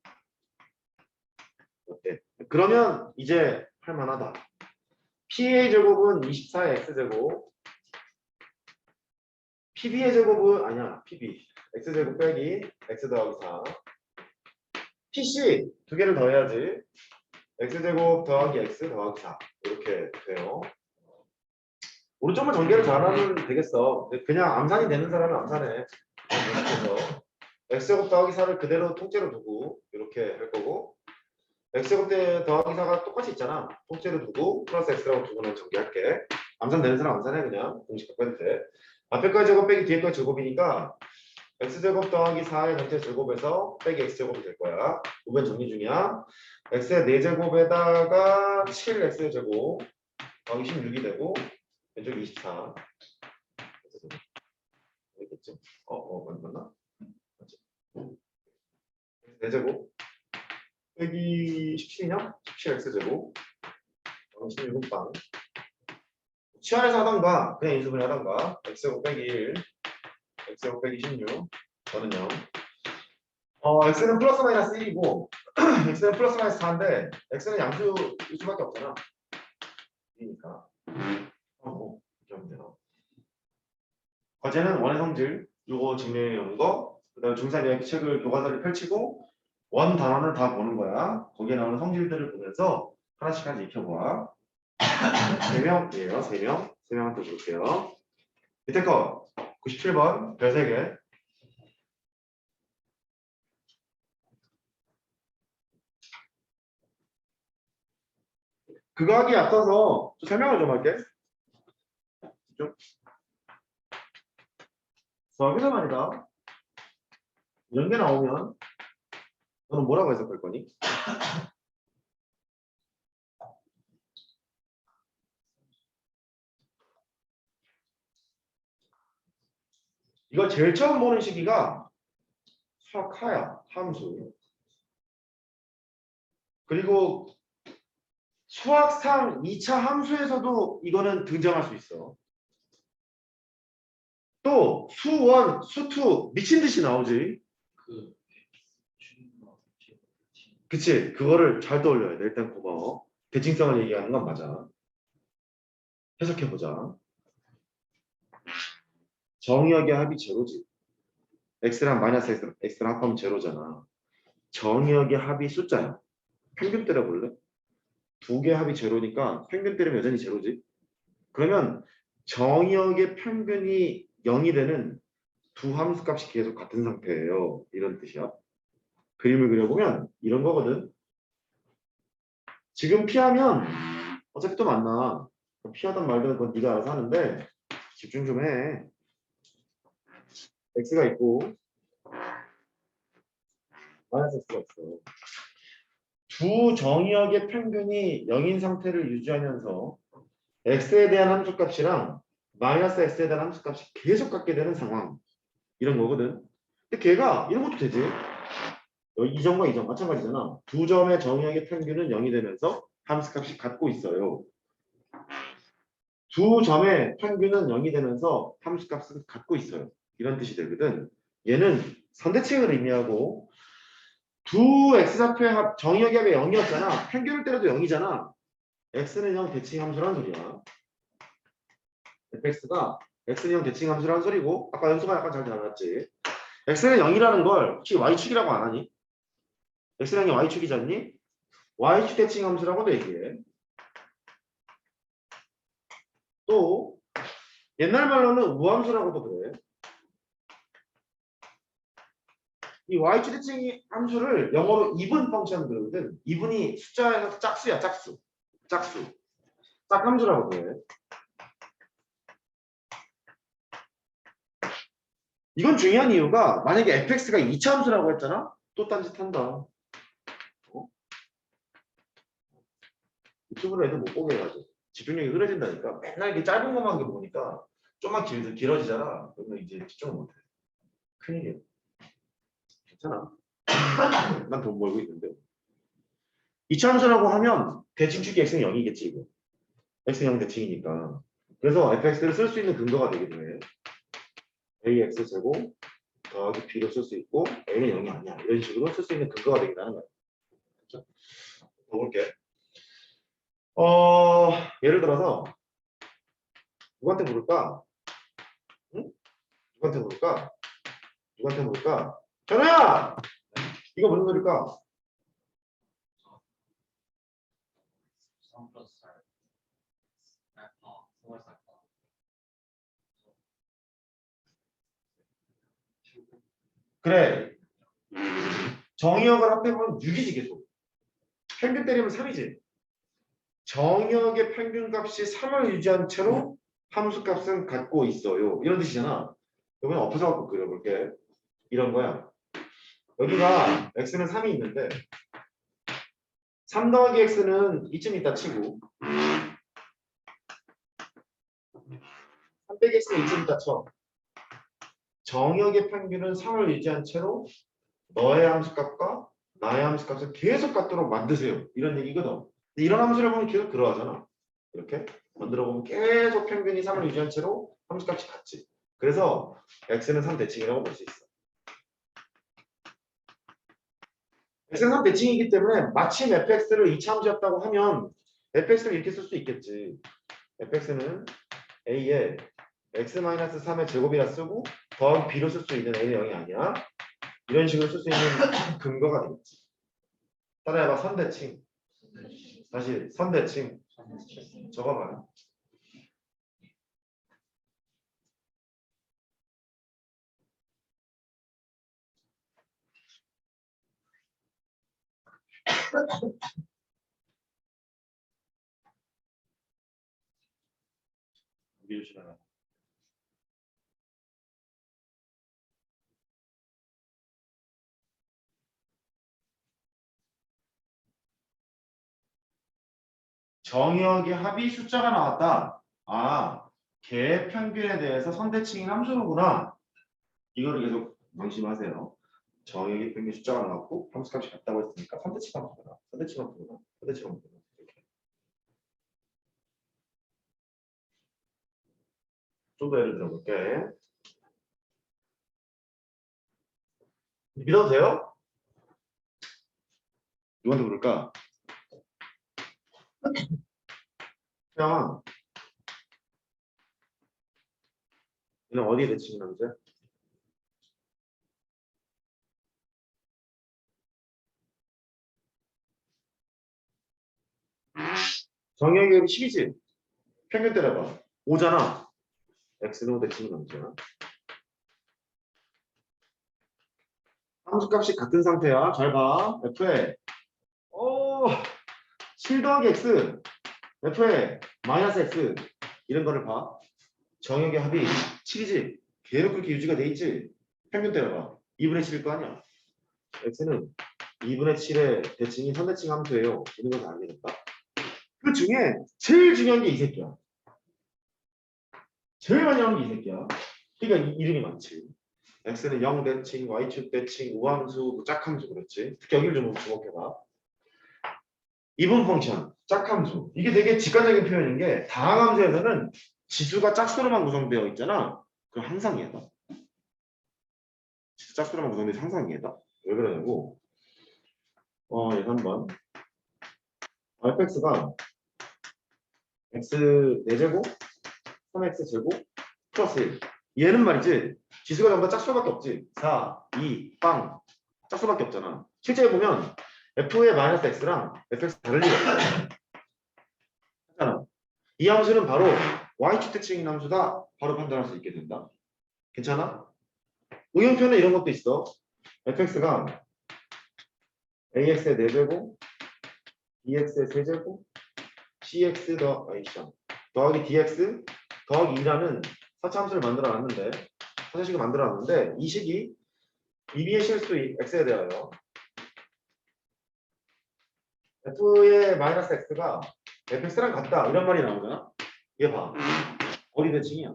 어때? 그러면 이제 할만하다. PA 제곱은 24의 x제곱. PB의 제곱은 아니야. PB x제곱 빼기 x 더하기 4. PC 두 개를 더해야지. x제곱 더하기 x 더하기 4 이렇게 돼요. 오른쪽만 전개를 잘하면 되겠어. 그냥 암산이 되는 사람은 암산해. 그래서 x제곱 더하기 4를 그대로 통째로 두고 이렇게 할 거고 x제곱 더하기 4가 똑같이 있잖아. 통째로 두고 플러스 x라고 두고 난 전개할게. 암산 되는 사람 암산해. 그냥 공식 갖고 해도 돼. 앞에 거의 제곱 빼기 뒤에 거의 제곱이니까 x제곱 더하기 4의 전체 제곱에서 빼기 x제곱이 될 거야. 우변 정리 중이야. x의 4제곱에다가 7x제곱 더하기 16이 되고 왼쪽 24. 알겠죠? 맞나? 맞지? 4제곱 빼기 17이냐? 17x제곱 16빵. 치환해서 하던가 그냥 인수분해 하던가 x제곱 빼기 1 x제곱 빼기 16 저는 0. x는 플러스 마이너스 1이고 x는 플러스 마이너스 4인데 x는 양수일 수밖에 없잖아. 2니까 이렇게 하면 되나? 과제는 원의 성질 요거 증명해 놓은 거, 그 다음에 중3 이야기 책을 교과서를 펼치고 원 단원을 다 보는 거야. 거기에 나오는 성질들을 보면서 하나씩 익혀봐. 3명이에요. 3명. 3명한테 볼게요. 밑에 거 97번 별 3개. 그거 하기 앞서서 좀 설명을 좀 할게. 좀 수학에서 말이다. 이런 게 나오면 너는 뭐라고 해석할 거니? 이걸 제일 처음 보는 시기가 수학 하야, 함수. 그리고 수학상 2차 함수에서도 이거는 등장할 수 있어. 또 수원, 수투 미친 듯이 나오지. 그치? 그거를 잘 떠올려야 돼. 일단 고마워. 대칭성을 얘기하는 건 맞아. 해석해보자. 정의역의 합이 제로지. x랑 마이너스 x랑 합하면 제로잖아. 정의역의 합이 숫자야. 평균 때려볼래? 두 개 합이 제로니까 평균 때리면 여전히 제로지. 그러면 정의역의 평균이 0이 되는 두 함수 값이 계속 같은 상태예요. 이런 뜻이야. 그림을 그려보면 이런 거거든. 지금 피하면 어차피 또 만나. 피하던 말든 그건 네가 알아서 하는데 집중 좀 해. x가 있고 마이너스 x가 있어. 두 정의역의 평균이 0인 상태를 유지하면서 x에 대한 함수값이랑 마이너스 x에 대한 함수값이 계속 같게 되는 상황. 이런 거거든. 근데 걔가 이런 것도 되지. 이 점과 이 점 마찬가지잖아. 두 점의 정의역의 평균은 0이 되면서 함수값이 같고 있어요. 두 점의 평균은 0이 되면서 함수값은 같고 있어요. 이런 뜻이 되거든. 얘는 선대칭을 의미하고 두 x좌표의 합 정의역의 합이 0이었잖아. 평균을 때려도 0이잖아. x는 0 대칭 함수라는 소리야. fx가 x는 0 대칭 함수라는 소리고 아까 연수가 약간 잘 나왔지. x는 0이라는 걸 혹시 y축이라고 안 하니? x는 0이 y축이지 않니? y축 대칭 함수라고도 얘기해. 또 옛날 말로는 우함수라고도 그래. 이 y축 대칭 함수를 영어로 even 펑션 그러거든. even이 숫자에서 짝수야, 짝수. 짝수. 짝함수라고 그래. 이건 중요한 이유가 만약에 fx가 2차 함수라고 했잖아? 또 딴짓한다. 어? 유튜브로 애들 못 보게 해가지고 집중력이 흐려진다니까. 맨날 이렇게 짧은 것만 보니까 좀만 길어지잖아. 그러면 이제 집중을 못해. 큰일이야. 괜찮아. 난 돈 벌고 있는데. 2차 함수라고 하면 대칭축이 x는 0이겠지 이거. x는 0 대칭이니까. 그래서 fx를 쓸 수 있는 근거가 되기도 해. ax 제곱 더하기 b로 쓸 수 있고 a는 0이 아니야. 이런 식으로 쓸 수 있는 근거가 되기도 하는 거야. 그렇죠? 더 볼게. 예를 들어서 누구한테 물을까? 응? 누구한테 물을까? 누구한테 물을까? 현우야! 이거 무슨 소리일까? 3 플러스 4 알파 3 알파 그래. 정의역을 합해보면 6이지 계속. 평균 때리면 3이지. 정의역의 평균값이 3을 유지한 채로 함수값은 같고 있어요. 이런 뜻이잖아. 그러면 엎어서 갖고 그려볼게. 이런 거야. 여기가 x는 3이 있는데 3 더하기 x는 이쯤 있다 치고 3 빼기 x는 이쯤 있다 쳐. 정역의 평균은 3을 유지한 채로 너의 함수값과 나의 함수값을 계속 같도록 만드세요. 이런 얘기거든. 근데 이런 함수를 보면 계속 그러하잖아. 이렇게 만들어 보면 계속 평균이 3을 유지한 채로 함수값이 같지. 그래서 x는 3 대칭이라고 볼 수 있어. x는 3 대칭이기 때문에 마침 fx를 2차 함수였다고 하면 fx를 이렇게 쓸 수 있겠지. fx는 a에 x-3의 제곱이라 쓰고 더하기 b로 쓸 수 있는 a는 0이 아니야. 이런 식으로 쓸 수 있는 근거가 되겠지. 따라해봐. 선대칭. 다시 선대칭. 적어봐요. 미루시나. 정의역의 합이 숫자가 나왔다. 아, 개 평균에 대해서 선대칭이 함수로구나. 이거를 계속 명심하세요. 정의역의 평균 숫자가 나왔고 함수값이 같다고 했으니까 선대칭 함수구나. 선대칭 함수구나. 선대칭 함수구나. 이렇게. 좀 더 예를 들어볼게. 믿어도 돼요? 누구한테 물을까? 그냥 얘는 어디에 대칭이 남자? 정의역의 합이 10이지? 평균 때려봐. 5잖아. x는 5 대칭이 남자. 함수값이 같은 상태야. 잘 봐. f에 7 더하기 x, f에 마이너스 x 이런 거를 봐. 정역의 합이 7이지. 계속 그렇게 유지가 돼 있지. 평균 때려봐. 2분의 7일 거 아니야. x는 2분의 7의 대칭이 선대칭 함수예요. 이런 것을 알게 됐다. 그 중에 제일 중요한 게 이 새끼야. 제일 많이 하는 게 이 새끼야. 그러니까 이름이 많지. x는 0 대칭, y축 대칭, 우함수, 짝함수 그렇지. 특히 여기를 좀 주목해봐. 이분 펑션, 짝함수. 이게 되게 직관적인 표현인 게 다항함수에서는 지수가 짝수로만 구성되어 있잖아. 그럼 항상 얘다. 지수 짝수로만 구성되어 항상 얘다. 왜 그러냐고. 얘 3번. fx가 x 4제곱, 3x 제곱, 플러스 1. 얘는 말이지. 지수가 전부 다 짝수밖에 없지. 4, 2, 빵. 짝수밖에 없잖아. 실제 보면 f의 마이너스 x랑 fx 다를 리가 없어. 괜찮아. 이 함수는 바로 y축대칭인 함수다. 바로 판단할 수 있게 된다. 괜찮아? 우연편에 이런 것도 있어. fx가 ax의 4제곱, bx의 3제곱, cx 더하기 dx 더하기 2라는 사차함수를 만들어놨는데, 사차식을 만들어놨는데 이 식이 EB의 실수 x에 대하여 f의 마이너스 x가 fx랑 같다 이런 말이 나오잖아. 얘 봐. 어디 대칭이야?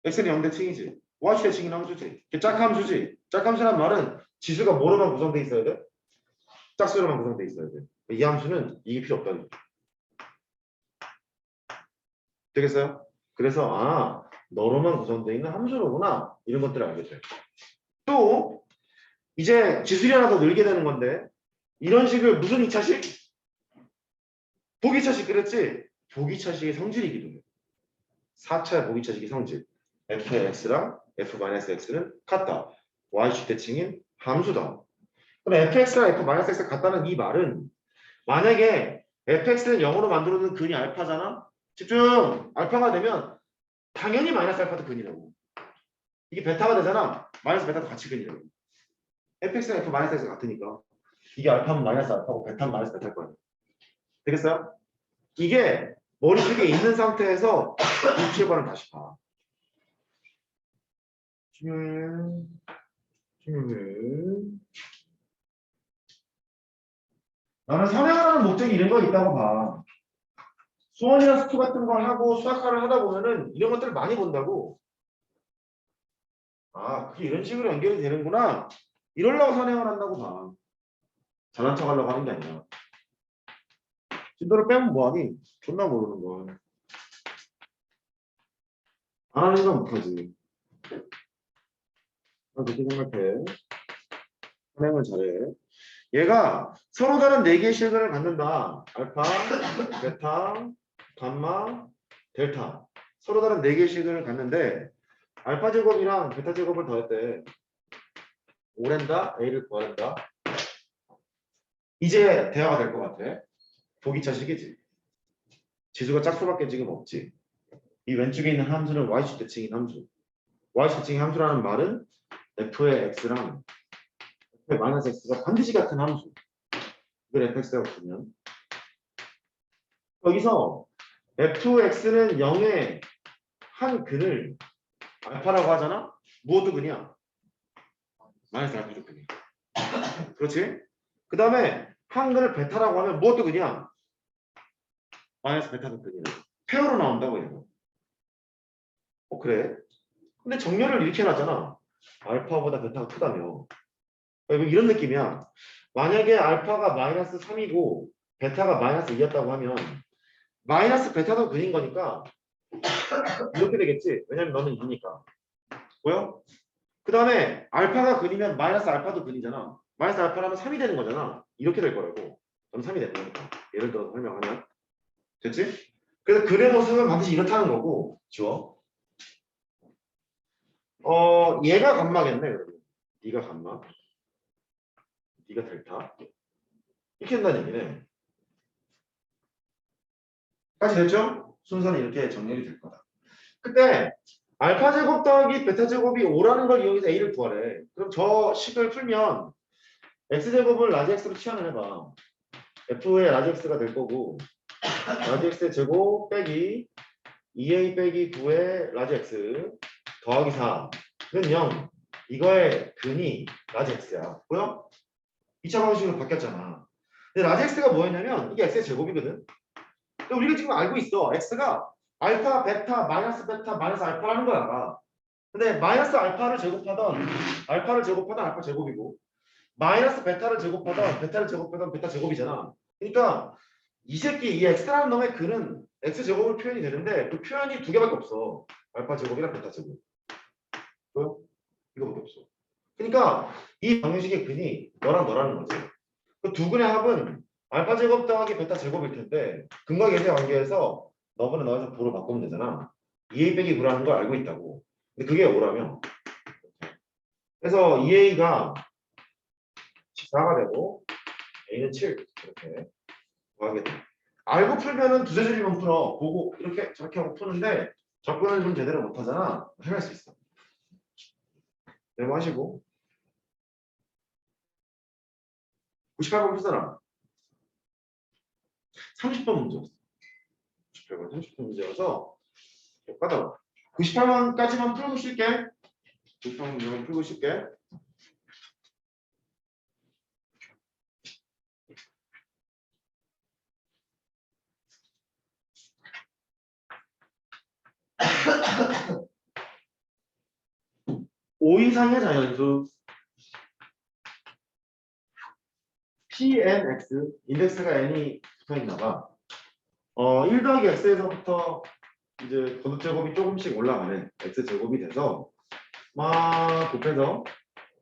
x는 0 대칭이지. y 대칭이 함수지. 이게 짝함수지. 짝함수란 말은 지수가 뭐로만 구성돼 있어야 돼? 짝수로만 구성돼 있어야 돼. 이 함수는 이게 필요 없다. 되겠어요? 그래서 너로만 구성되어 있는 함수로구나 이런 것들을 알게 돼. 또 이제 지수이 하나 더 늘게 되는 건데 이런 식을 무슨 2차식? 보기차식 그랬지? 보기차식의 성질이기도 해. 4차의 보기차식의 성질. f의 x랑 f-x는 같다. y축 대칭인 함수다. 그럼 fx랑 f-x가 같다는 이 말은 만약에 fx는 0으로 만들어둔 근이 알파잖아? 집중! 알파가 되면 당연히 마이너스 알파도 근이라고. 이게 베타가 되잖아. 마이너스 베타도 같이 근이라고. fx랑 f-x가 같으니까. 이게 알파면 마이너스 알파고 베타면 마이너스 베타일 거야. 되겠어요? 이게 머릿속에 있는 상태에서 유추해봐는 다시 봐. 중요해. 나는 선행하는 목적이 이런 거 있다고 봐. 수원이나 스투 같은 걸 하고 수학과를 하다 보면은 이런 것들을 많이 본다고. 그게 이런 식으로 연결이 되는구나. 이러려고 선행을 한다고 봐. 잘난 척 하려고 하는 게 아니라. 진도를 빼면 뭐하니? 존나 모르는 걸. 안 하는 건 못하지. 난 그렇게 생각해. 선행을 잘해. 얘가 서로 다른 4개의 실근을 갖는다. 알파, 베타, 감마, 델타. 서로 다른 4개의 실근을 갖는데 알파 제곱이랑 베타 제곱을 더했대. 5랜다, A를 구한다. 이제 대화가 될 것 같아. 보기차식이지. 지수가 짝수밖에 지금 없지. 이 왼쪽에 있는 함수는 y축 대칭인 함수. y축 대칭인 함수라는 말은 f의 x랑 f의 마이너스 x가 반드시 같은 함수. 이걸 fx라고 보면 여기서 fx는 0의 한 근을 알파라고 하잖아? 무엇도 근이야? 마이너스 알파도 근이야. 그렇지? 그 다음에 한 근을 베타라고 하면 무엇도 근이야? 마이너스 베타도 근이야. 페어로 나온다고 해요. 그래? 근데 정렬을 이렇게 해놨잖아. 알파보다 베타가 크다며. 이런 느낌이야. 만약에 알파가 마이너스 3이고 베타가 마이너스 2였다고 하면 마이너스 베타도 근인 거니까 이렇게 되겠지. 왜냐면 너는 2니까. 보여? 그 다음에 알파가 근이면 마이너스 알파도 근이잖아. 마이너스 알파라면 3이 되는 거잖아. 이렇게 될 거라고. 그럼 3이 되는 거니까. 예를 들어서 설명하면. 됐지? 그래서 근의 모습은 반드시 이렇다는 거고. 지워. 얘가 감마겠네. 그러면. 네가 감마. 네가 델타. 이렇게 된다는 얘기네. 까지 됐죠? 순서는 이렇게 정렬이 될 거다. 그때 알파 제곱 더하기 베타 제곱이 5라는 걸 이용해서 A를 구하래. 그럼 저 식을 풀면 x 제곱을 라지 x로 치환을 해봐. f의 라지 x가 될 거고 라지 x의 제곱 빼기 2a 빼기 9의 라지 x 더하기 4는 0. 이거의 근이 라지 x야. 보여? 2차 방식으로 바뀌었잖아. 근데 라지 x가 뭐였냐면 이게 x의 제곱이거든. 근데 우리가 지금 알고 있어. x가 알파, 베타, 마이너스 알파라는 거야. 근데 마이너스 알파를 제곱하던 알파 제곱이고 마이너스 베타를 제곱하다 베타를 제곱하다 베타 제곱이잖아. 그러니까 이 새끼 이 x라는 놈의 근은 x 제곱을 표현이 되는데 그 표현이 두 개밖에 없어. 알파 제곱이랑 베타 제곱. 보여? 이거밖에 없어. 그러니까 이 방정식의 근이 너라는 거지. 그 두 근의 합은 알파 제곱 더하기 베타 제곱일 텐데 근과 계수의 관계에서 너분의 너에서 부로 바꾸면 되잖아. 2a 빼기 9라는 걸 알고 있다고. 근데 그게 뭐라며? 그래서 2a가 14가 되고 a는 7 이렇게 구하게 돼. 알고 풀면은 두세 줄이면 풀어. 보고 이렇게 저렇게 하고 푸는데 접근을 좀 제대로 못하잖아. 해낼 수 있어. 메모하시고 98번 풀잖아. 30번 문제였어. 98번 30번 문제여서 까다로워. 98번까지만 풀고 쉴게. 98번 문제만 풀고 쉴게. O 이상의 자연수 Pnx 인덱스가 n이 붙어있나 봐. 1 더하기 x에서부터 이제 거듭 제곱이 조금씩 올라가네. x 제곱이 돼서 막 곱해서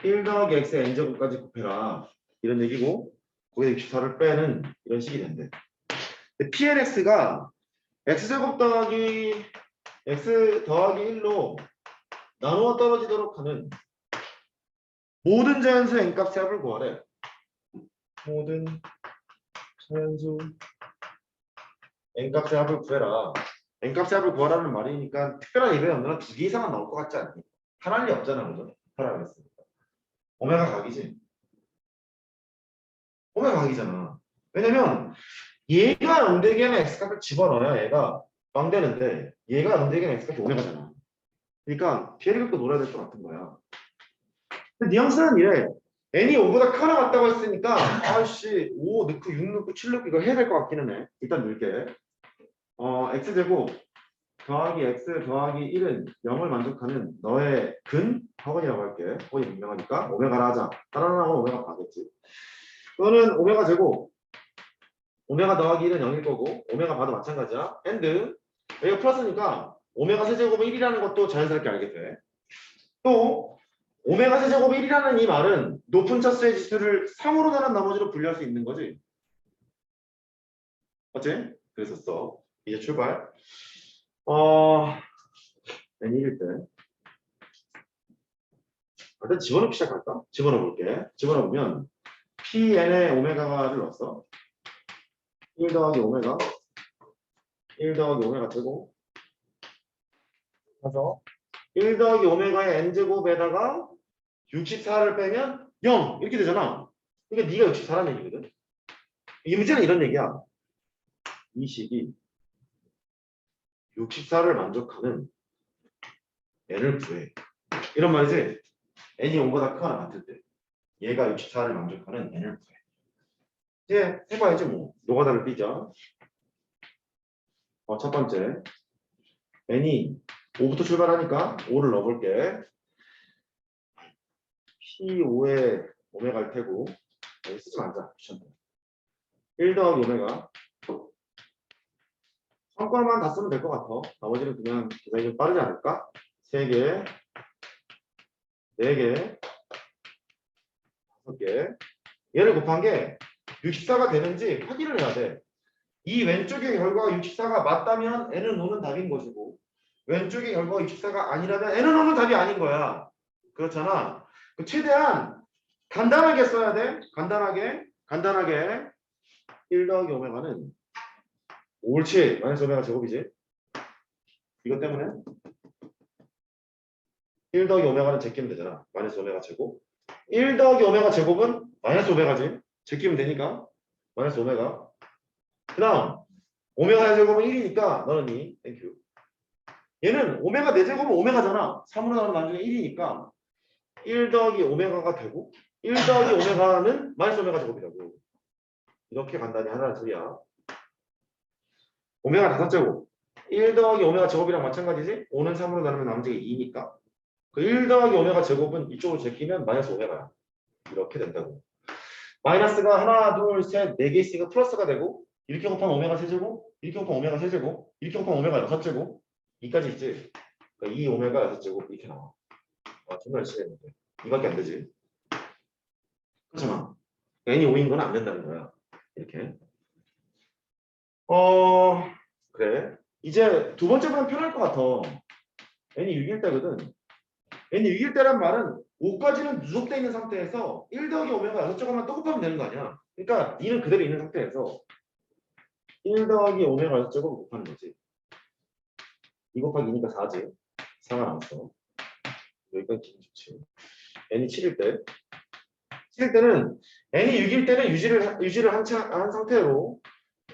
1 더하기 x n제곱까지 곱해라 이런 얘기고 거기에 64를 빼는 이런 식이 된대. Pnx가 x제곱 더하기 x 더하기 1로 나누어 떨어지도록 하는 모든 자연수 n값의 합을 구하래. 모든 자연수 n값의 합을 구해라. n값의 합을 구하라는 말이니까 특별한 이벤이 없나 두 개 이상은 나올 것 같지 않니? 하나는 없잖아, 그죠? 하라 그랬으니까. 오메가 각이지. 오메가 각이잖아. 왜냐면 얘가 0대기에는 x값을 집어넣어야 얘가 빵되는데 얘가 0대기에는 x값이 오메가잖아. 그러니까 피해리급도 놀아야 될 것 같은 거야. 근데 뉘앙스는 이래. n이 5보다 크나 같다고 했으니까 아씨 5 넣고 6 넣고 7 넣고 이거 해야 될 것 같기는 해. 일단 넣을게. x제곱 더하기 x 더하기 1은 0을 만족하는 너의 근 학원이라고 할게. 학원이 분명하니까 오메가라 하자. 따라는 학원 오메가 가겠지. 또는 오메가 제곱 오메가 더하기 1은 0일 거고 오메가 봐도 마찬가지야. and 여기가 플러스니까 오메가 세제곱은 1이라는 것도 자연스럽게 알게 돼. 또 오메가 세제곱이 1이라는 이 말은 높은 차수의 지수를 3으로 나눈 나머지로 분류할 수 있는 거지. 어째? 그랬었어. 이제 출발. n일 때 일단 집어넣기 시작할까? 집어넣어볼게. 집어넣으면 pn에 오메가를 넣었어. 1 더하기 오메가 1 더하기 오메가 제곱 그래서 1 더하기 오메가의 n제곱에다가 64를 빼면 0 이렇게 되잖아. 그러니까 네가 64라는 얘기거든. 이 문제는 이런 얘기야. 이 식이 64를 만족하는 n을 구해. 이런 말이지. n이 0보다 크거나 같을 때 얘가 64를 만족하는 n을 구해. 이제 해봐야지 뭐. 노가다를 띄자. 첫 번째 n이 5부터 출발하니까 5를 넣어볼게. P5에 오메가일 테고 여기 쓰지 말자. 귀찮다. 1 더하기 오메가 성과만 다 쓰면 될 것 같아. 나머지는 그냥 계산이 좀 빠르지 않을까? 3개 4개 5개 얘를 곱한 게 64가 되는지 확인을 해야 돼. 이 왼쪽의 결과가 64가 맞다면 n은 오는 답인 것이고 왼쪽의 결과가 64가 아니라면 n은 오는 답이 아닌 거야. 그렇잖아. 최대한 간단하게 써야 돼. 간단하게 1 더하기 오메가는 옳지. 마이너스 오메가 제곱이지. 이것 때문에 1 더하기 오메가는 제끼면 되잖아. 마이너스 오메가 제곱. 1 더하기 오메가 제곱은 마이너스 오메가지. 제끼면 되니까 마이너스 오메가. 그 다음 오메가 제곱은 1이니까 너는 2. 땡큐. 얘는 오메가 4제곱은 오메가잖아. 3으로 나누면 나중에 1이니까 1 더하기 오메가가 되고 1 더하기 오메가는 마이너스 오메가 제곱이라고. 이렇게 간단히 하라는 소리야. 오메가 5제곱 1 더하기 오메가 제곱이랑 마찬가지지? 5는 3으로 나누면 나머지가 2니까 그 1 더하기 오메가 제곱은 이쪽으로 제끼면 마이너스 오메가야. 이렇게 된다고. 마이너스가 하나, 둘, 셋, 네 개 있으니까 플러스가 되고 이렇게 곱하면 오메가 세제곱, 이렇게 곱하면 오메가 세제곱, 이렇게 곱하면 오메가 여섯 제곱, 이까지 있지. 그러니까 이 오메가 여섯 제곱 이렇게 나와. 아, 정말 열심히 했는데 이밖에 안 되지. 그렇잖아. n이 5인 건 안 된다는 거야. 이렇게. 그래. 이제 두 번째 보면 편할 것 같아. n이 6일 때거든. n이 6일 때란 말은 5까지는 누적되어 있는 상태에서 1 더하기 오메가 6제곱만 또 곱하면 되는 거 아니야. 그러니까 2는 그대로 있는 상태에서 1 더하기 오메가 6제곱 곱하는 거지. 2 곱하기 2니까 4지. 4가 나왔어. 여기까지 기분 좋지. n이 7일 때. 7일 때는 n이 6일 때는 유지를 한 상태로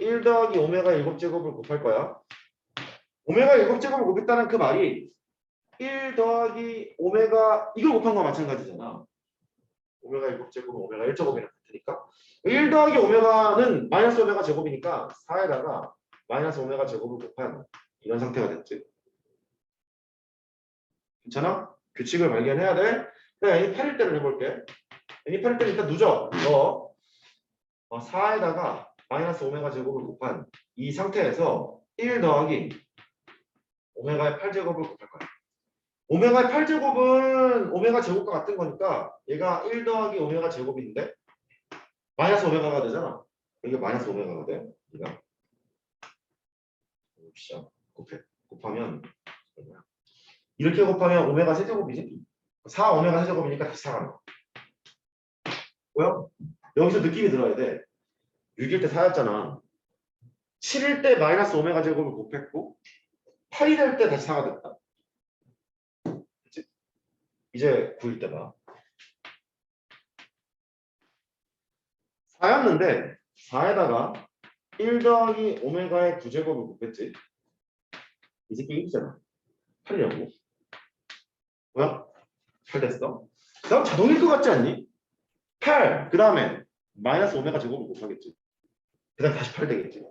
1 더하기 오메가 7제곱을 곱할 거야. 오메가 7제곱을 곱했다는 그 말이 1 더하기 오메가 이걸 곱한 거와 마찬가지잖아. 오메가 7제곱은 오메가 1제곱이랑 같으니까 1 더하기 오메가는 마이너스 오메가 제곱이니까 4에다가 마이너스 오메가 제곱을 곱한 이런 상태가 됐지. 괜찮아? 규칙을 발견해야 돼. 그럼 n이 8일 때를 해볼게. n이 8일 때는 일단 누적. 4에다가 마이너스 오메가 제곱을 곱한 이 상태에서 1 더하기 오메가의 8제곱을 곱할 거야. 오메가의 8제곱은 오메가 제곱과 같은 거니까 얘가 1 더하기 오메가 제곱인데 마이너스 오메가가 되잖아. 이게 마이너스 오메가가 돼. 얘가 곱하면 얼마야? 이렇게 곱하면 오메가 세제곱이지? 4 오메가 세제곱이니까 다시 4가 나와. 뭐야? 여기서 느낌이 들어야 돼. 6일 때 4였잖아. 7일 때 마이너스 오메가 제곱을 곱했고 8이 될 때 다시 4가 됐다. 그치? 이제 9일 때 봐. 4였는데 4에다가 1 더하기 오메가의 9제곱을 곱했지. 이 새끼 1이잖아. 8이라고. 뭐야? 8 됐어? 그럼 자동일 것 같지 않니? 8. 그 다음에 마이너스 오메가 제곱을 곱하겠지. 그 다음 다시 8 되겠지.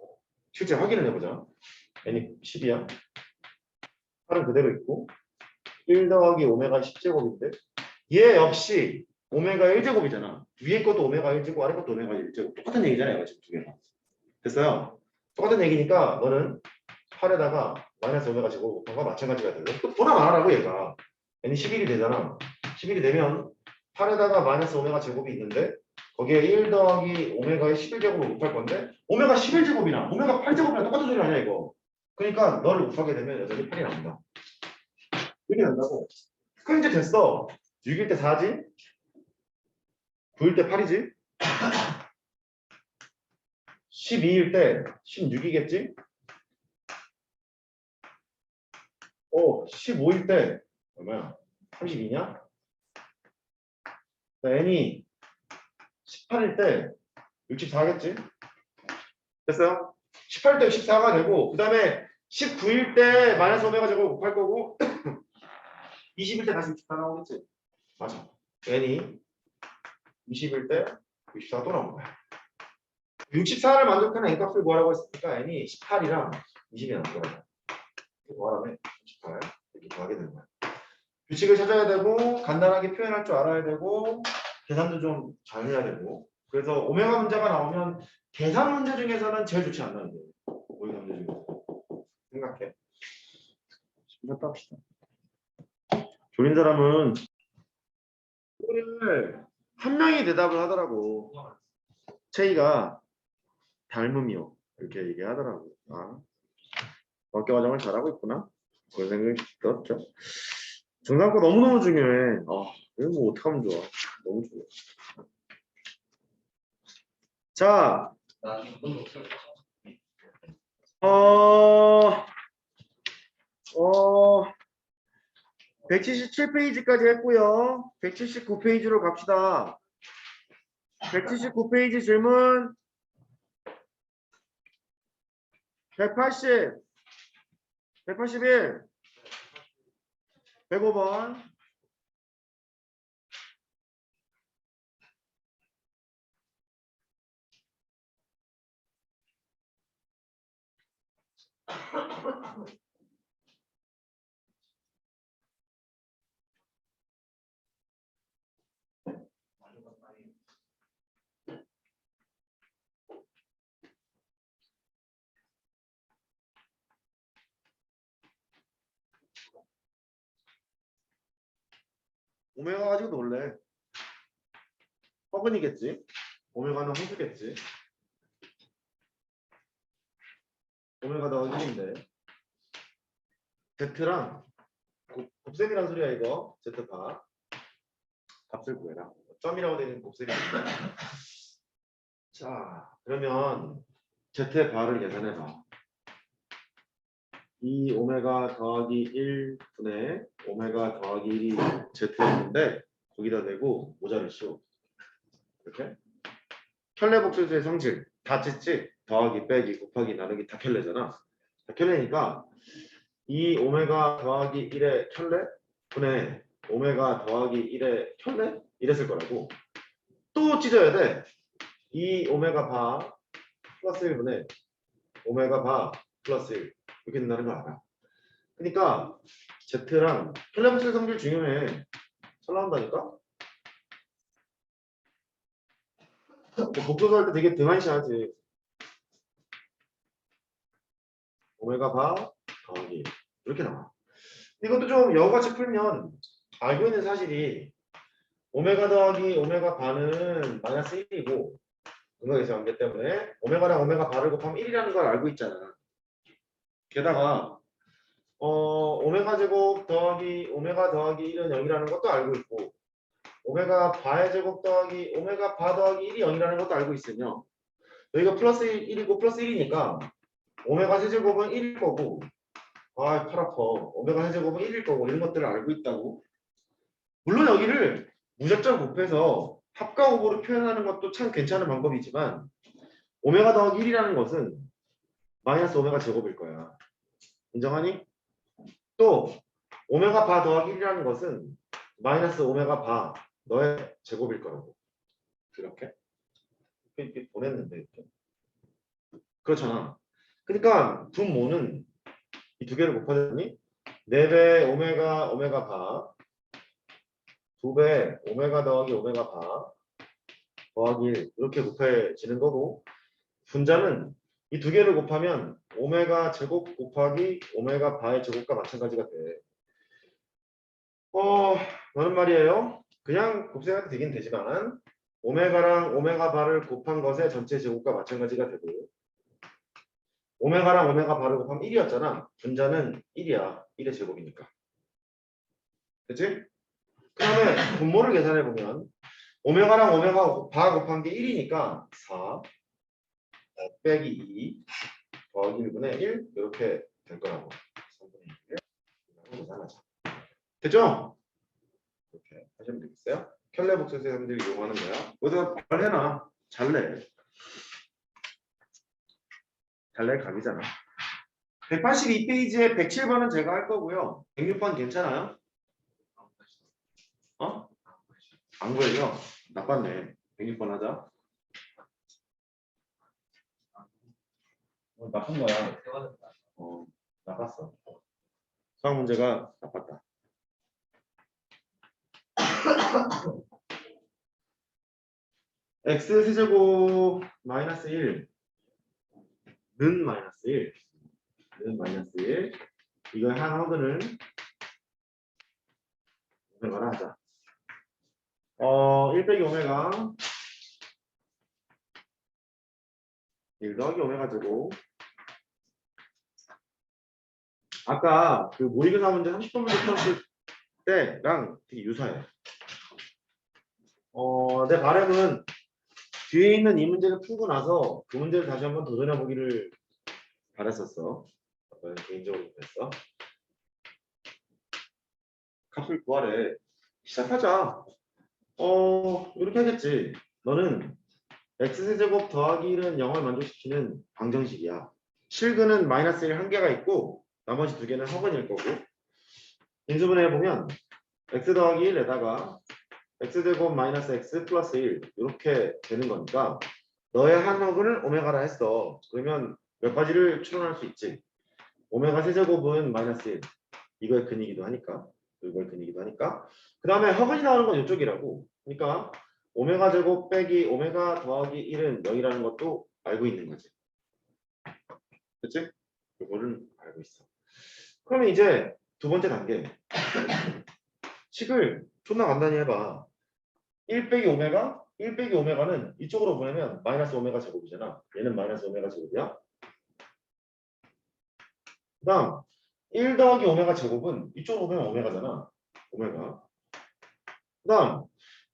실제 확인을 해보자. n이 10이야. 8은 그대로 있고 1 더하기 오메가 10제곱인데 얘 역시 오메가 1제곱이잖아. 위에 것도 오메가 1제곱 아래 것도 오메가 1제곱. 똑같은 얘기잖아요. 얘가 지금 두 개가. 됐어요? 똑같은 얘기니까 너는 8에다가 마이너스 오메가 제곱 곱한 거 마찬가지가 되고 또 보나 말하라고 얘가. n이 11이 되잖아. 11이 되면 8에다가 마이너스 오메가 제곱이 있는데 거기에 1 더하기 오메가의 11제곱을 곱할 건데 오메가 11제곱이나 오메가 8제곱이나 똑같은 소리 아니야 이거. 그러니까 너를 곱하게 되면 여전히 8이 나온다. 이렇게 된다고. 그럼 이제 됐어. 6일 때 4지? 9일 때 8이지? 12일 때 16이겠지? 15일 때 얼마야? 32냐? n이 18일 때 64겠지? 됐어요? 18일 때 64가 되고 그 다음에 19일 때 마이너스 오메가 제곱 곱할 거고 20일 때 다시 64 나오겠지? 맞아. n이 20일 때 64가 또 나온 거야. 64를 만족하는 n값을 구하라고 했으니까 n이 18이랑 20이 나온 거야. 이렇게 구하라면 18 이렇게 구하게 되는 거야. 규칙을 찾아야 되고 간단하게 표현할 줄 알아야 되고 계산도 좀 잘 해야 되고 그래서 오메가 문제가 나오면 계산 문제 중에서는 제일 좋지 않나 이제 오메가 문제 중에서 생각해. 생각해 합시다. 졸린 사람은 이거를 한 명이 대답을 하더라고. 체이가 닮음이요 이렇게 얘기하더라고. 아, 어깨 화장을 잘하고 있구나. 그런 생각이 들었죠. 정상과 너무너무 중요해. 이거 뭐 어떡하면 좋아. 너무 좋아. 자, 177페이지까지 했고요. 179페이지로 갑시다. 179페이지 질문 180, 181, 105번. 오메가 가지고 놀래. 허근이겠지. 오메가는 허수겠지. 오메가 더하기 1인데 Z랑 곱셈이란 소리야 이거. Z바 값을 구해라. 점이라고 되는 곱셈이 아니야. 자 그러면 Z의 바를 계산해봐. 이 오메가 더하기 1분의 오메가 더하기 1이 Z였는데 거기다 대고 모자를 씌워. 이렇게 켤레복수의 성질 다 찢지. 더하기 빼기 곱하기 나누기 다 켤레잖아. 다 켤레니까 이 오메가 더하기 1의 켤레 분의 오메가 더하기 1의 켤레 이랬을 거라고. 또 찢어야 돼. 이 오메가 바 플러스 1분의 오메가 바 플러스 1 이렇게 된다는 걸 알아. 그러니까 Z랑 켤레복수의 성질 중요해. 잘 나온다니까? 복수도 할 때 되게 등한시하지. 오메가 바 더하기 1 이렇게 나와. 이것도 좀 여우같이 풀면 알고 있는 사실이 오메가 더하기 오메가 바는 마이너스 1이고 근거에서 관계 때문에 오메가랑 오메가 바를 곱하면 1이라는 걸 알고 있잖아. 게다가 오메가 제곱 더하기 오메가 더하기 1은 0이라는 것도 알고 있고 오메가 바의 제곱 더하기 오메가 바 더하기 1이 0이라는 것도 알고 있으며 여기가 플러스 1이고 플러스 1이니까 오메가 세제곱은 1일 거고 아, 팔 아파. 오메가 세제곱은 1일 거고 이런 것들을 알고 있다고. 물론 여기를 무작정 곱해서 합과 곱으로 표현하는 것도 참 괜찮은 방법이지만 오메가 더하기 1이라는 것은 마이너스 오메가 제곱일 거야. 인정하니? 또 오메가 바 더하기 1이라는 것은 마이너스 오메가 바 너의 제곱일 거라고. 이렇게 보냈는데 이렇게. 그렇잖아. 그러니까 분모는 이 두 개를 곱하더니 4배 오메가 바 2배 오메가 더하기 오메가 바 더하기 1 이렇게 곱해지는 거고 분자는 이 두 개를 곱하면 오메가 제곱 곱하기 오메가 바의 제곱과 마찬가지가 돼. 너는 말이에요. 그냥 곱셈해도 되긴 되지만 오메가랑 오메가 바를 곱한 것의 전체 제곱과 마찬가지가 되고 오메가랑 오메가 바를 곱하면 1이었잖아. 분자는 1이야. 1의 제곱이니까. 그치? 그 다음에 분모를 계산해보면 오메가랑 오메가 바 곱한 게 1이니까 4 빼기 2 더하기 1분의 1 이렇게 될 거라고. 3분의 1 계산하자. 됐죠? 이렇게 하시면 되겠어요? 켤레 복수의 사람들이 이용하는 거야. 여기서 말해놔. 잘내. 잘낼 각이잖아. 182페이지에 107번은 제가 할 거고요. 106번 괜찮아요? 안 구해요. 나빴네. 106번 하자. 나쁜 거야. 나빴어. 수학 문제가 나빴다. x 세제곱 마이너스 1 는 마이너스 1 는 마이너스 1 이걸 한 허근을 오메가로 하자. 1 빼기 오메가 1 더하기 오메가 제곱 아까 그 모의고사 문제 30번 문제 풀었을 때랑 되게 유사해. 내 바람은 뒤에 있는 이 문제를 풀고 나서 그 문제를 다시 한번 도전해 보기를 바랬었어. 개인적으로 그랬어. 값을 구하래. 시작하자. 이렇게 하겠지. 너는 x세제곱 더하기 1은 0을 만족시키는 방정식이야. 실근은 마이너스 1 한 개가 있고 나머지 두 개는 허근일 거고 인수분해 해보면 x 더하기 1에다가 x제곱 마이너스 x 플러스 1 이렇게 되는 거니까 너의 한 허근을 오메가라 했어. 그러면 몇 가지를 추론할 수 있지. 오메가 세제곱은 마이너스 1 이거의 근이기도 하니까 이걸 근이기도 하니까 그 다음에 허근이 나오는 건 이쪽이라고. 그러니까 오메가 제곱 빼기 오메가 더하기 1은 0이라는 것도 알고 있는 거지. 그치? 이거를 알고 있어. 그러면 이제 두 번째 단계 식을 존나 간단히 해봐. 1 빼기 오메가? 1 빼기 오메가는 이쪽으로 보내면 마이너스 오메가 제곱이잖아. 얘는 마이너스 오메가 제곱이야. 그 다음 1 더하기 오메가 제곱은 이쪽으로 보면 오메가잖아. 오메가. 그 다음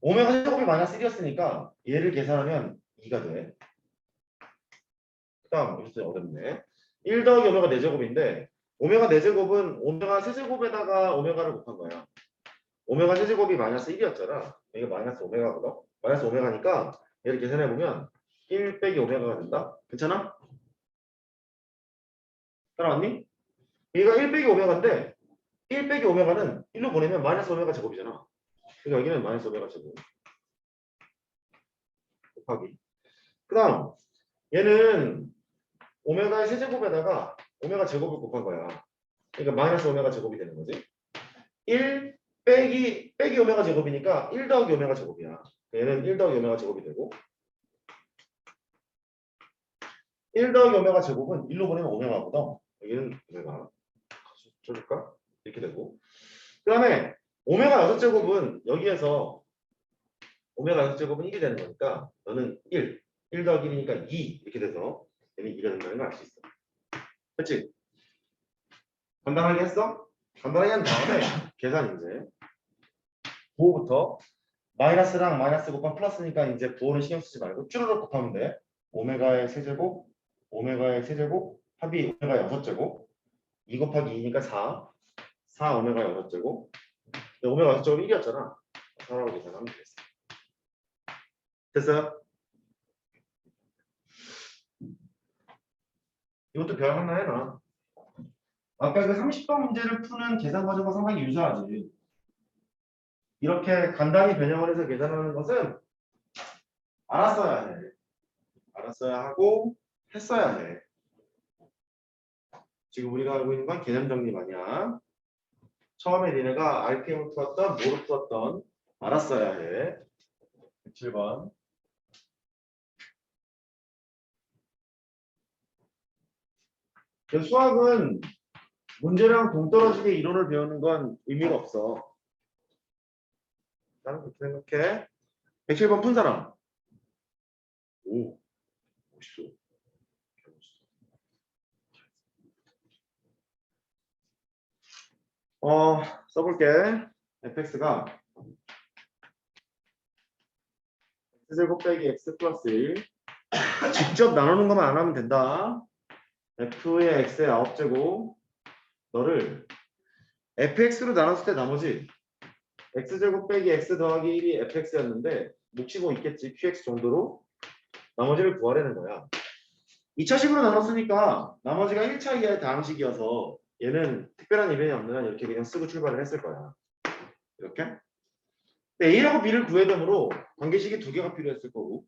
오메가 제곱이 마이너스 1이었으니까 얘를 계산하면 2가 돼. 그 다음 여기서 어렵네. 1 더하기 오메가 4제곱인데 오메가 4제곱은 오메가 세제곱에다가 오메가를 곱한 거야. 오메가 세제곱이 마이너스 1이었잖아. 이게 마이너스 오메가거든. 마이너스 오메가니까 얘를 계산해보면 1 빼기 오메가가 된다. 괜찮아? 따라왔니? 얘가 1 빼기 오메가인데 1 빼기 오메가는 1로 보내면 마이너스 오메가 제곱이잖아. 그러니까 여기는 마이너스 오메가 제곱 곱하기. 그 다음 얘는 오메가의 세제곱에다가 오메가 제곱을 곱한 거야. 그러니까 마이너스 오메가 제곱이 되는 거지. 1 빼기 오메가 제곱이니까 1 더하기 오메가 제곱이야. 얘는 1 더하기 오메가 제곱이 되고 1 더하기 오메가 제곱은 1로 보내면 오메가거든. 여기는 오메가. 쳐줄까? 이렇게 되고. 그 다음에 오메가 6제곱은 여기에서 오메가 6제곱은 1이 되는 거니까 너는 1 더하기 1이니까 2 이렇게 돼서 얘는 2가 된다는 걸 알 수 있어. 그렇지? 간단하게 했어? 간단하게 한 다음에 계산 이제 부호부터 마이너스랑 마이너스 곱하면 플러스니까 이제 부호는 신경 쓰지 말고 쭈르륵 곱하면 돼. 오메가의 세제곱, 오메가의 세제곱, 합이 오메가 6제곱, 2 곱하기 2니까 4 오메가 6제곱. 오메가 6제곱 1이었잖아. 4라고 계산하면 되겠어. 됐어요? 이것도 별 하나 해놔. 아까 그 30번 문제를 푸는 계산 과정과 상당히 유사하지. 이렇게 간단히 변형을 해서 계산하는 것은 알았어야 해. 알았어야 하고 했어야 해. 지금 우리가 알고 있는 건 개념 정리만이야. 처음에 니네가 RPM을 풀었던 뭐를 풀었던 알았어야 해. 107번. 수학은 문제랑 동떨어지게 이론을 배우는 건 의미가 없어. 나는 그렇게 생각해. 107번 푼 사람. 오, 멋있어. 써볼게. fx가 x제곱 빼기 x 플러스 1. 직접 나누는 것만 안 하면 된다. f의 x의 9제곱 너를 fx로 나눴을 때 나머지 x제곱 빼기 x 더하기 1이 fx였는데 몫이 뭐 있겠지. qx 정도로 나머지를 구하려는 거야. 2차식으로 나눴으니까 나머지가 1차 이하의 다항식이어서 얘는 특별한 이변이 없는 한 이렇게 그냥 쓰고 출발을 했을 거야. 이렇게. 근데 a라고 b를 구해야 되므로 관계식이 두 개가 필요했을 거고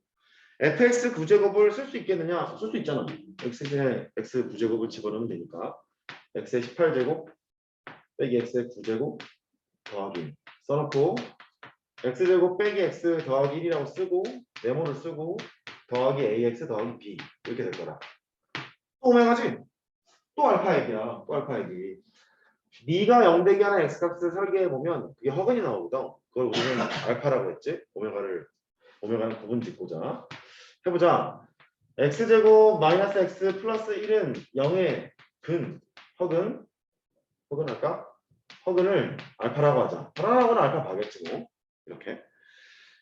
fx 9제곱을 쓸 수 있겠느냐? 쓸 수 있잖아. x에 x 9제곱을 집어넣으면 되니까 x의 18제곱 빼기 x의 9제곱 더하기 써놓고 x제곱 빼기 x 더하기 1이라고 쓰고 네모를 쓰고 더하기 ax 더하기 b 이렇게 될 거라. 또 오메가지? 또 알파 얘기야. 또 알파 얘기. 네가 0대기 하나 x값을 설계해보면 그게 허근이 나오거든. 그걸 우리는 알파라고 했지. 오메가는 구분 짓고자. 해보자. x제곱 마이너스 x 플러스 1은 0의 근, 허근 할까? 허근을 알파라고 하자. 바나나하고는 알파 바겠지 뭐. 이렇게.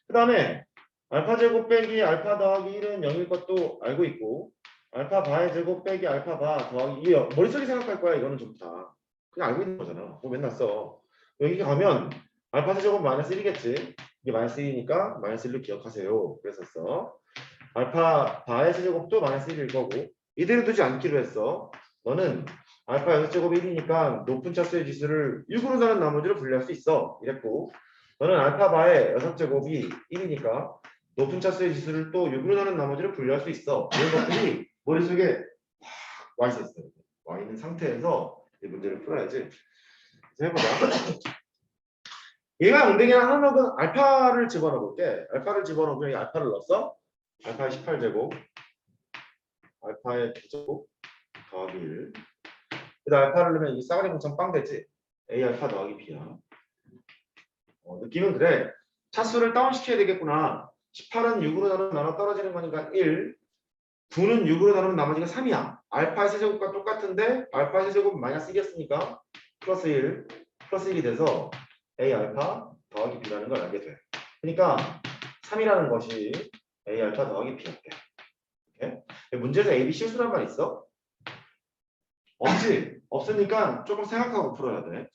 그 다음에 알파 제곱 빼기 알파 더하기 1은 0일 것도 알고 있고 알파 바의 제곱 빼기 알파 바 더하기 2 머릿속에 생각할 거야. 이거는 좀 다. 그냥 알고 있는 거잖아. 그거 맨날 써. 여기 가면 알파 제곱 마이너스 1이겠지. 이게 마이너스 1이니까 마이너스 1로 기억하세요. 그래서 써. 알파 바의 세제곱도 마이너스 1일 거고 이대로 두지 않기로 했어. 너는 알파 6제곱이 1이니까 높은 차수의 지수를 6으로 나눈 나머지로 분리할 수 있어. 이랬고 너는 알파 바의 6제곱이 1이니까 높은 차수의 지수를 또 6으로 나눈 나머지로 분리할 수 있어. 이런 것들이 머릿속에 와 있었어요. 와 있는 상태에서 이 문제를 풀어야지. 해보자. 얘가 엉덩이랑 하나는 알파를 집어넣어 볼게. 알파를 집어넣으면 알파를 넣었어. 알파의 18제곱 알파의 9제곱 더하기 1. 그다음 알파를 넣으면 이 싸가지 공천 빵 되지. A 알파 더하기 B야. 느낌은 그래. 차수를 다운시켜야 되겠구나. 18은 6으로 나눠 떨어지는 거니까 1. 9는 6으로 나누면 나머지가 3이야. 알파 세제곱과 똑같은데 알파 세제곱 마이너스 1이었으니까 플러스 1, 플러스 1이 돼서 A 알파 더하기 B라는 걸 알게 돼. 그러니까 3이라는 것이 A 알파 더하기 B였대. 이렇게. 문제에서 A, B 실수란 말 있어? 없지? 없으니까 조금 생각하고 풀어야 돼.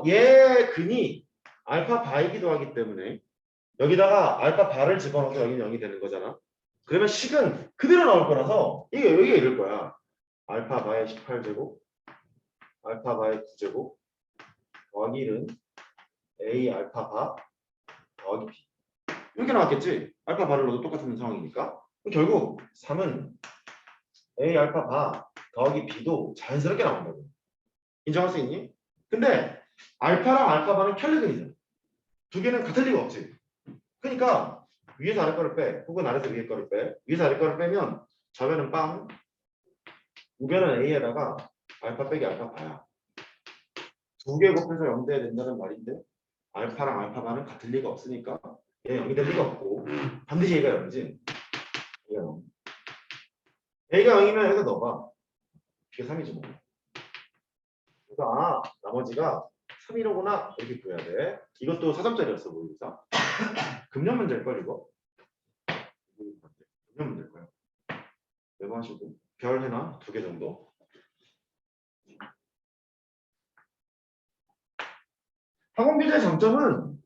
얘 근이 알파 바이기도 하기 때문에 여기다가 알파 바를 집어넣어서 여기는 0이 되는 거잖아. 그러면 식은 그대로 나올 거라서 이게 여기가 이럴 거야. 알파 바의 18제곱, 알파 바의 9제곱 더하기 1은 A 알파 바 더하기 B. 이렇게 나왔겠지? 알파 바를 넣어도 똑같은 상황이니까. 그럼 결국 3은 A 알파 바 더하기 B도 자연스럽게 나온다고. 인정할 수 있니? 근데 알파랑 알파 바는 켈르근이잖아. 두 개는 같을 리가 없지. 그러니까 위에서 아래 거를 빼, 혹은 아래에서 위에 거를 빼. 위에서 아래 거를 빼면 좌변은 빵, 우변은 A에다가 알파 빼기 알파 바야. 두 개 곱해서 0 돼야 된다는 말인데 알파랑 알파 바는 같을 리가 없으니까 얘 0이 될 리가 없고 반드시 얘가 0이지. 얘가 0. A가 0이면 여기다 넣어봐. B가 3이지 뭐. 그래서 나머지가 3이로구나 이렇게 구해야 돼. 이것도 4점짜리였어 모의고사. 금년 문제일걸 이거. 금년 문제일 거야. 메모하시고 별 해놔 2개 정도. 학원비자의 장점은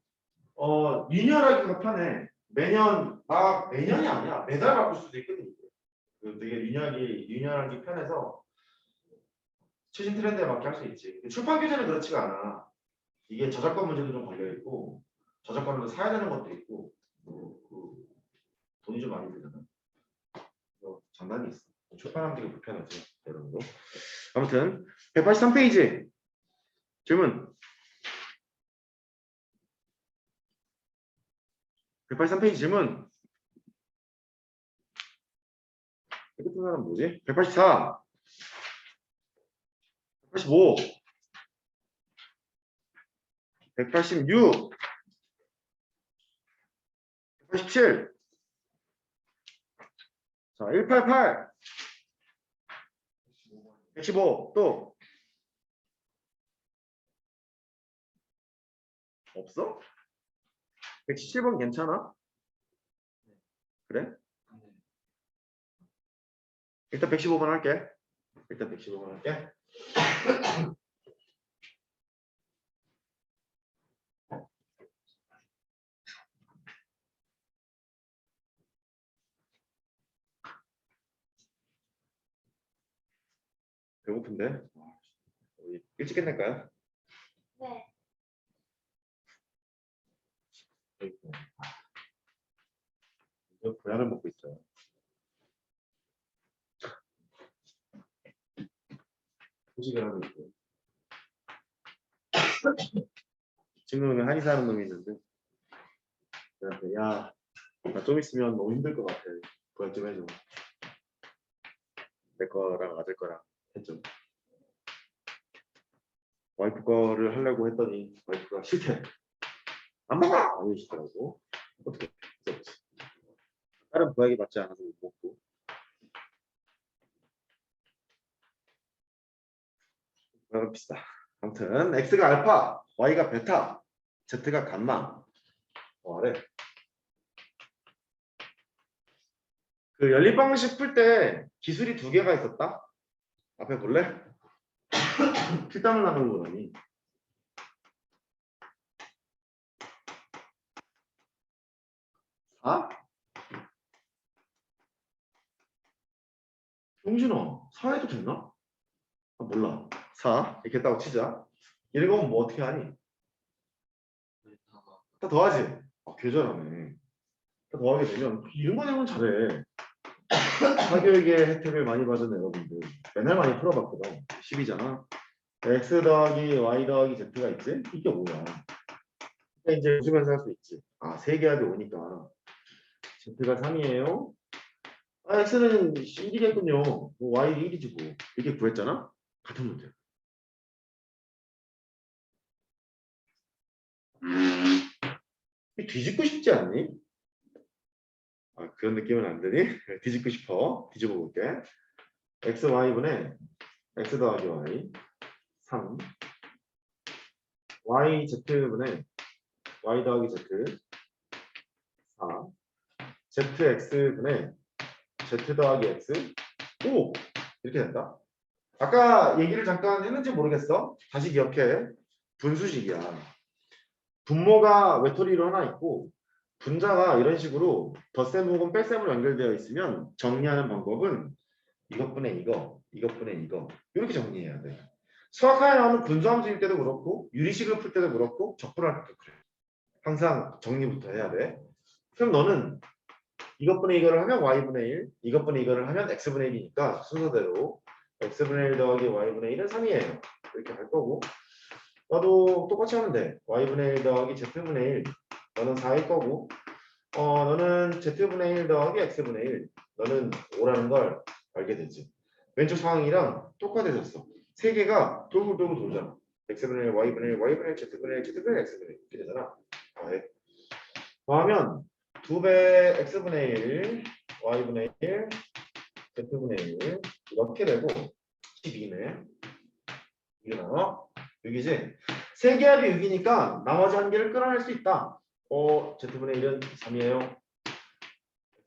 리니어하기가 편해. 매년이 아니야. 매달 바꿀 수도 있거든. 되게 리니어하기 편해서 최신 트렌드에 맞게 할 수 있지. 출판 규제는 그렇지가 않아. 이게 저작권 문제도 좀 걸려 있고 저작권을 사야 되는 것도 있고 돈이 좀 많이 들잖아. 장단이 있어. 출판하는 게 불편하지. 이런 거. 아무튼 183페이지 질문. 183페이지 질문. 이것도 사람 뭐지? 184, 185, 186, 187, 자, 188, 115, 또 없어? 117번 괜찮아? 그래? 일단 115번 할게. 일단 115번 할게. 배고픈데? 우리 일찍 끝낼까요? 네. 저 고향을 먹고 있어요. 소식을 하고 있고. 친구는 한의사 하는 놈이 있는데 저한테 야, 나 좀 있으면 너무 힘들 것 같아. 부활 좀 해줘. 내 거랑 아들 거랑 했죠. 와이프 거를 하려고 했더니 와이프가 싫대. 안 먹어! 이러시더라고. 어떻게 했었지. 다른 부학이 맞지 않아서 못 먹고. 부학은 비싸. 아무튼 x가 알파, y가 베타, z가 감마. 아래. 그 연립방식 풀 때 기술이 2개가 있었다. 앞에 볼래? 필담을 나누는 거라니. 아? 용진아, 4해도 됐나? 아, 몰라. 4 이렇게 했다고 치자. 이런 거면 뭐 어떻게 하니? 다 더하지? 계절하네. 다 더하게 되면 이런 거 내면 잘해. 사교육의 혜택을 많이 받은 여러분들 맨날 많이 풀어봤거든. 10이잖아. x 더하기 y 더하기 z가 있지? 이게 뭐야? 이제 웃으면서 할 수 있지. 3개 합이 5니까 z가 3이에요. x는 1이겠군요. y는 1이지 뭐. 이렇게 구했잖아? 같은 문제. 뒤집고 싶지 않니? 아, 그런 느낌은 안 드니? 뒤집고 싶어. 뒤집어 볼게. x, y분의 x 더하기 y 3 y, z분의 y 더하기 z 4 zx분의 z 더하기 x 5 이렇게 된다. 아까 얘기를 잠깐 했는지 모르겠어. 다시 기억해. 분수식이야. 분모가 외톨이로 하나 있고 분자가 이런 식으로 덧셈 혹은 뺄셈으로 연결되어 있으면 정리하는 방법은 이것분의 이거, 이것분의 이거 이렇게 정리해야 돼. 수학하에 나오는 분수함수일 때도 그렇고 유리식을 풀 때도 그렇고 적분할 때도 그래. 항상 정리부터 해야 돼. 그럼 너는 이것분의 이거를 하면 y분의 1, 이것분의 이거를 하면 x분의 1이니까 순서대로 x분의 1 더하기 y분의 1은 3이에요. 이렇게 할 거고 너도 똑같이 하면 돼. y분의 1 더하기 z분의 1 너는 4일 거고 너는 z분의 1 더하기 x분의 1 너는 5라는 걸 알게 되지. 왼쪽 상황이랑 똑같아졌어. 세 개가 돌고 돌잖아. x분의 1, y분의 1, y분의 1, z분의 1, z분의 1, x분의 1 이렇게 되잖아. 더하면 2배 x분의 1, y분의 1, z분의 1 이렇게 되고 12네. 이게 나와? 6이지? 세 개합이 6이니까 나머지 한 개를 끌어낼 수 있다. z분의 1은 3이에요.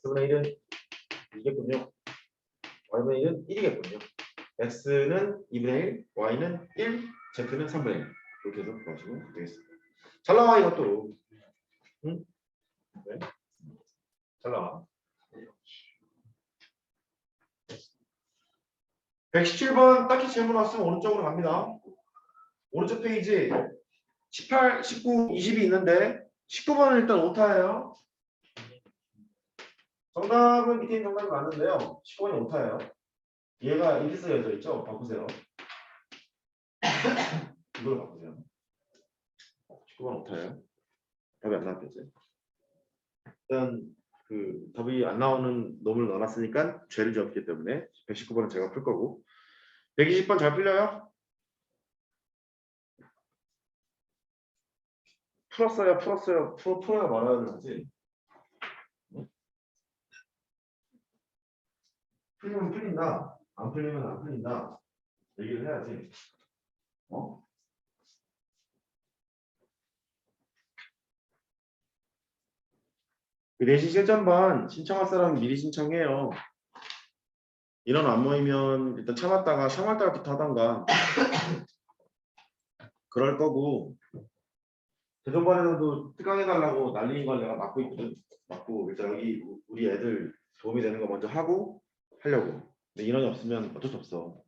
x분의 1은 2겠군요. y분의 1은 1이겠군요. x는 2분의 1, y는 1, z는 3분의 1. 이렇게 해서 구하시면 되겠습니다. 잘 나와 이것도. 응? 네. 잘 나와. 117번 딱히 질문 없으면 오른쪽으로 갑니다. 오른쪽 페이지 18, 19, 20이 있는데 19번은 일단 오타예요. 정답은 밑에 있는 정답이 맞는데요. 19번이 오타예요. 얘가 이렇게 쓰여져 있죠? 바꾸세요. 이걸 바꾸세요. 19번 오타예요. 답이 안 나왔겠지. 일단 그 답이 안 나오는 놈을 넣어놨으니까 죄를 지었기 때문에 119번은 제가 풀 거고 120번 잘 풀려요? 풀었어요. 풀어야 말아야 되지. 풀리면 풀린다. 안 풀리면 안 풀린다. 얘기를 해야지. 그 내신 실전반 신청할 사람 미리 신청해요. 인원 안 모이면 일단 참았다가 3월달부터 하던가 그럴 거고 대전반에서도 특강해달라고 날리는 걸 내가 막고 있거든. 막고 일단 여기 우리 애들 도움이 되는 거 먼저 하고 하려고. 근데 인원이 없으면 어쩔 수 없어.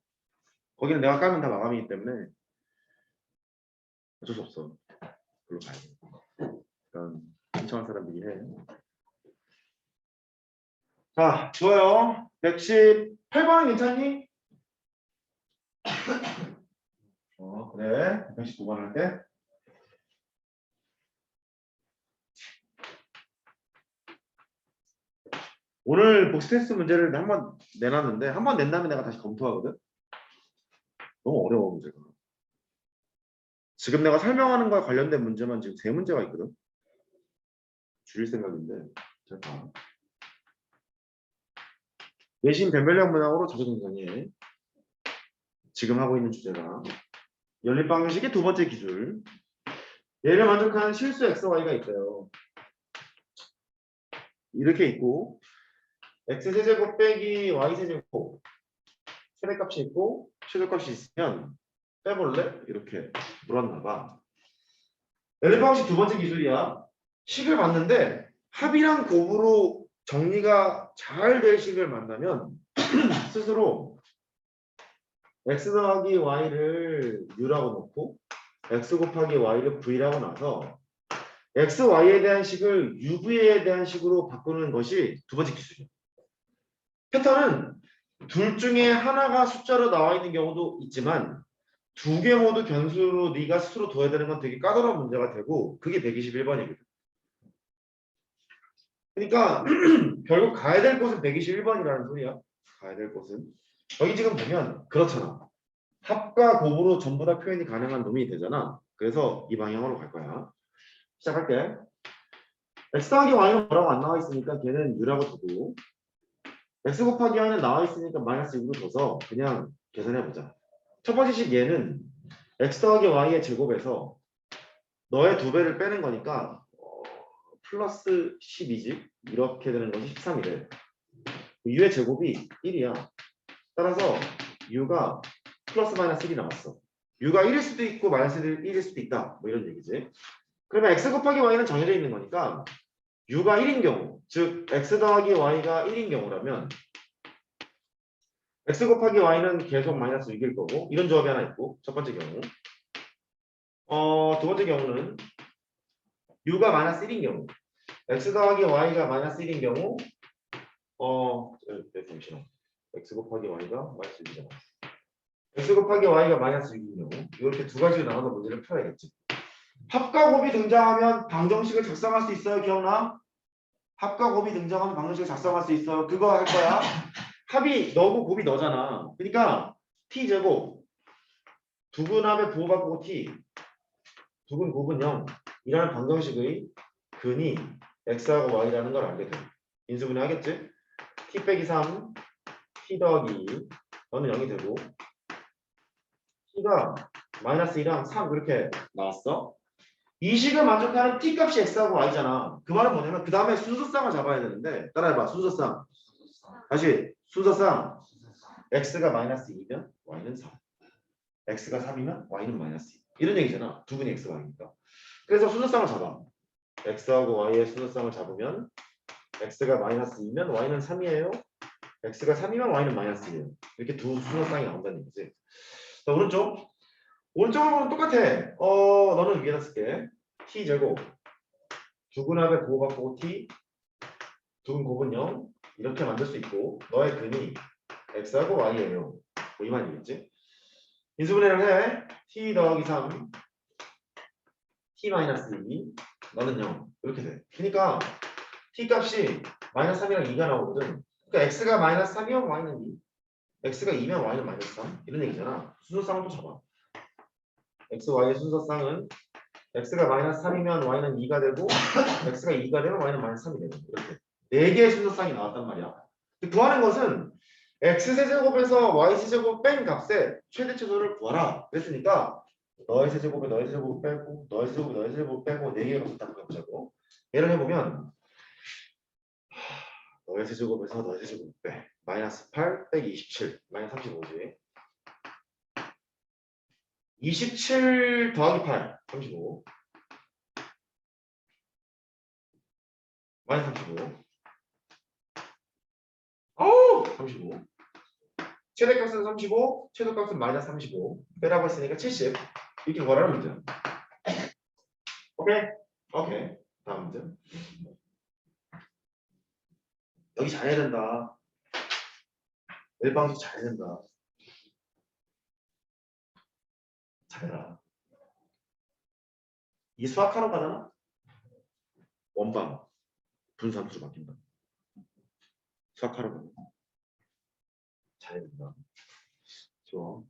거기는 내가 까면 다 마감이기 때문에 어쩔 수 없어. 그걸로 가야 돼. 일단 신청할 사람 미리 해. 자, 좋아요. 118번은 괜찮니? 그래. 119번 할게. 오늘 복수 테스트 문제를 한번 내놨는데 한 번 낸 다음에 내가 다시 검토하거든. 너무 어려워 문제가. 지금 내가 설명하는 거에 관련된 문제만 지금 3문제가 있거든. 줄일 생각인데 잘 봐. 내신 변별력 문항으로 자기동전이 지금 하고 있는 주제가 연립방정식의 두 번째 기술. 얘를 만족하는 실수 xy가 있어요. 이렇게 있고 x세제곱 빼기 y세제곱 최대값이 있고 최저값이 있으면 빼볼래? 이렇게 물었나 봐. 연립방정식 두 번째 기술이야. 식을 봤는데 합이랑 곱으로 정리가 잘 될 식을 만나면 스스로 x 더하기 y를 u라고 놓고 x 곱하기 y를 v라고 놔서 x, y에 대한 식을 UV에 대한 식으로 바꾸는 것이 두 번째 기술이에요. 패턴은 둘 중에 하나가 숫자로 나와 있는 경우도 있지만 두 개 모두 변수로 네가 스스로 둬야 되는 건 되게 까다로운 문제가 되고 그게 121번이거든. 그러니까 결국 가야 될 곳은 121번이라는 소리야. 가야 될 곳은. 여기 지금 보면 그렇잖아. 합과 곱으로 전부 다 표현이 가능한 놈이 되잖아. 그래서 이 방향으로 갈 거야. 시작할게. x 더하기 y는 뭐라고 안 나와 있으니까 걔는 u라고 두고 x 곱하기 y는 나와 있으니까 마이너스 6으로 둬서 그냥 계산해보자. 첫 번째 식 얘는 x 더하기 y의 제곱에서 너의 2배를 빼는 거니까 플러스 12지 이렇게 되는 것이 13이래. u의 제곱이 1이야. 따라서 u가 플러스 마이너스 1이 나왔어. u가 1일 수도 있고 마이너스 1일 수도 있다. 뭐 이런 얘기지. 그러면 x 곱하기 y는 정해져 있는 거니까 u가 1인 경우, 즉 x 더하기 y가 1인 경우라면 x 곱하기 y는 계속 마이너스 6일 거고 이런 조합이 하나 있고 첫 번째 경우 두 번째 경우는 u가 마이너스 1인 경우 x 더하기 y가 마이너스 1인 경우 잠시만 x 곱하기 y가 마이너스 1이잖아. x 곱하기 y가 마이너스 6인 경우 이렇게 두 가지로 나눠서 문제를 풀어야겠지. 합과 곱이 등장하면 방정식을 작성할 수 있어요. 기억나? 합과 곱이 등장하면 방정식을 작성할 수 있어요. 그거 할 거야. 합이 너고 곱이 너잖아. 그러니까 t제곱 두근합의 부호 바꾸고 t 두근 곱은 0 이라는 방정식의 근이 x하고 y라는 걸 알게 돼. 인수분해 하겠지? t 빼기 3 t 더하기 너는 0이 되고 t가 마이너스 2랑 3 이렇게 나왔어. 이 식을 만족하는 t 값이 x하고 y잖아. 그 말은 뭐냐면 그 다음에 순서쌍을 잡아야 되는데 따라해봐. 순서쌍. 다시 순서쌍. x가 마이너스 2면 y는 3. x가 3이면 y는 마이너스 2. 이런 얘기잖아. 두 분이 x가 y니까. 그래서 순서쌍을 잡아. x하고 y의 순서쌍을 잡으면 x가 마이너스 2면 y는 3이에요. x가 3이면 y는 마이너스 2예요. 이렇게 두 순서쌍이 나온다는 얘기지. 자, 오른쪽. 오른쪽을 보면 똑같아. 너는 위에다 쓸게. t제곱 두근합의 부호 바꾸고 t 두근 곱은 0 이렇게 만들 수 있고 너의 근이 x하고 y예요. 뭐 이 말이겠지? 인수분해를 해. t 더하기 3 t 마이너스 2 너는 0 이렇게 돼. 그러니까 t 값이 마이너스 3이랑 2가 나오거든. 그러니까 x가 마이너스 3이면 y는 2 x가 2면 y는 마이너스 3 이런 얘기잖아. 순서쌍을 또 잡아. x, y의 순서쌍은 x가 마이너스 3이면 y는 2가 되고 x가 2가 되면 y는 마이너스 3이 되는 이렇게 4개의 순서쌍이 나왔단 말이야. 구하는 것은 x세제곱에서 y세제곱 뺀 값의 최대치수를 구하라 그랬으니까 너의 세제곱에 너의 세제곱 빼고 너의 세제곱에 너의 세제곱 빼고 4개의 값을 딱 구해보자고. 예를 해보면 너의 세제곱에서 너의 세제곱 빼 마이너스 8 빼기 27 마이너스 35지. 27 더하기 8 35 마이너스 35 35 최대값은 35 최소값은 마이너스 35 빼라고 했으니까 70 이렇게 구하라는 문제야. 오케이? 오케이. 다음 문제. 여기 잘해야 된다. 일방식 잘해야 된다. 잘해라. 이 수학하러 가잖아? 원방 분산수로 바뀐다. 수학하러 가면 잘해야 된다. 좋아.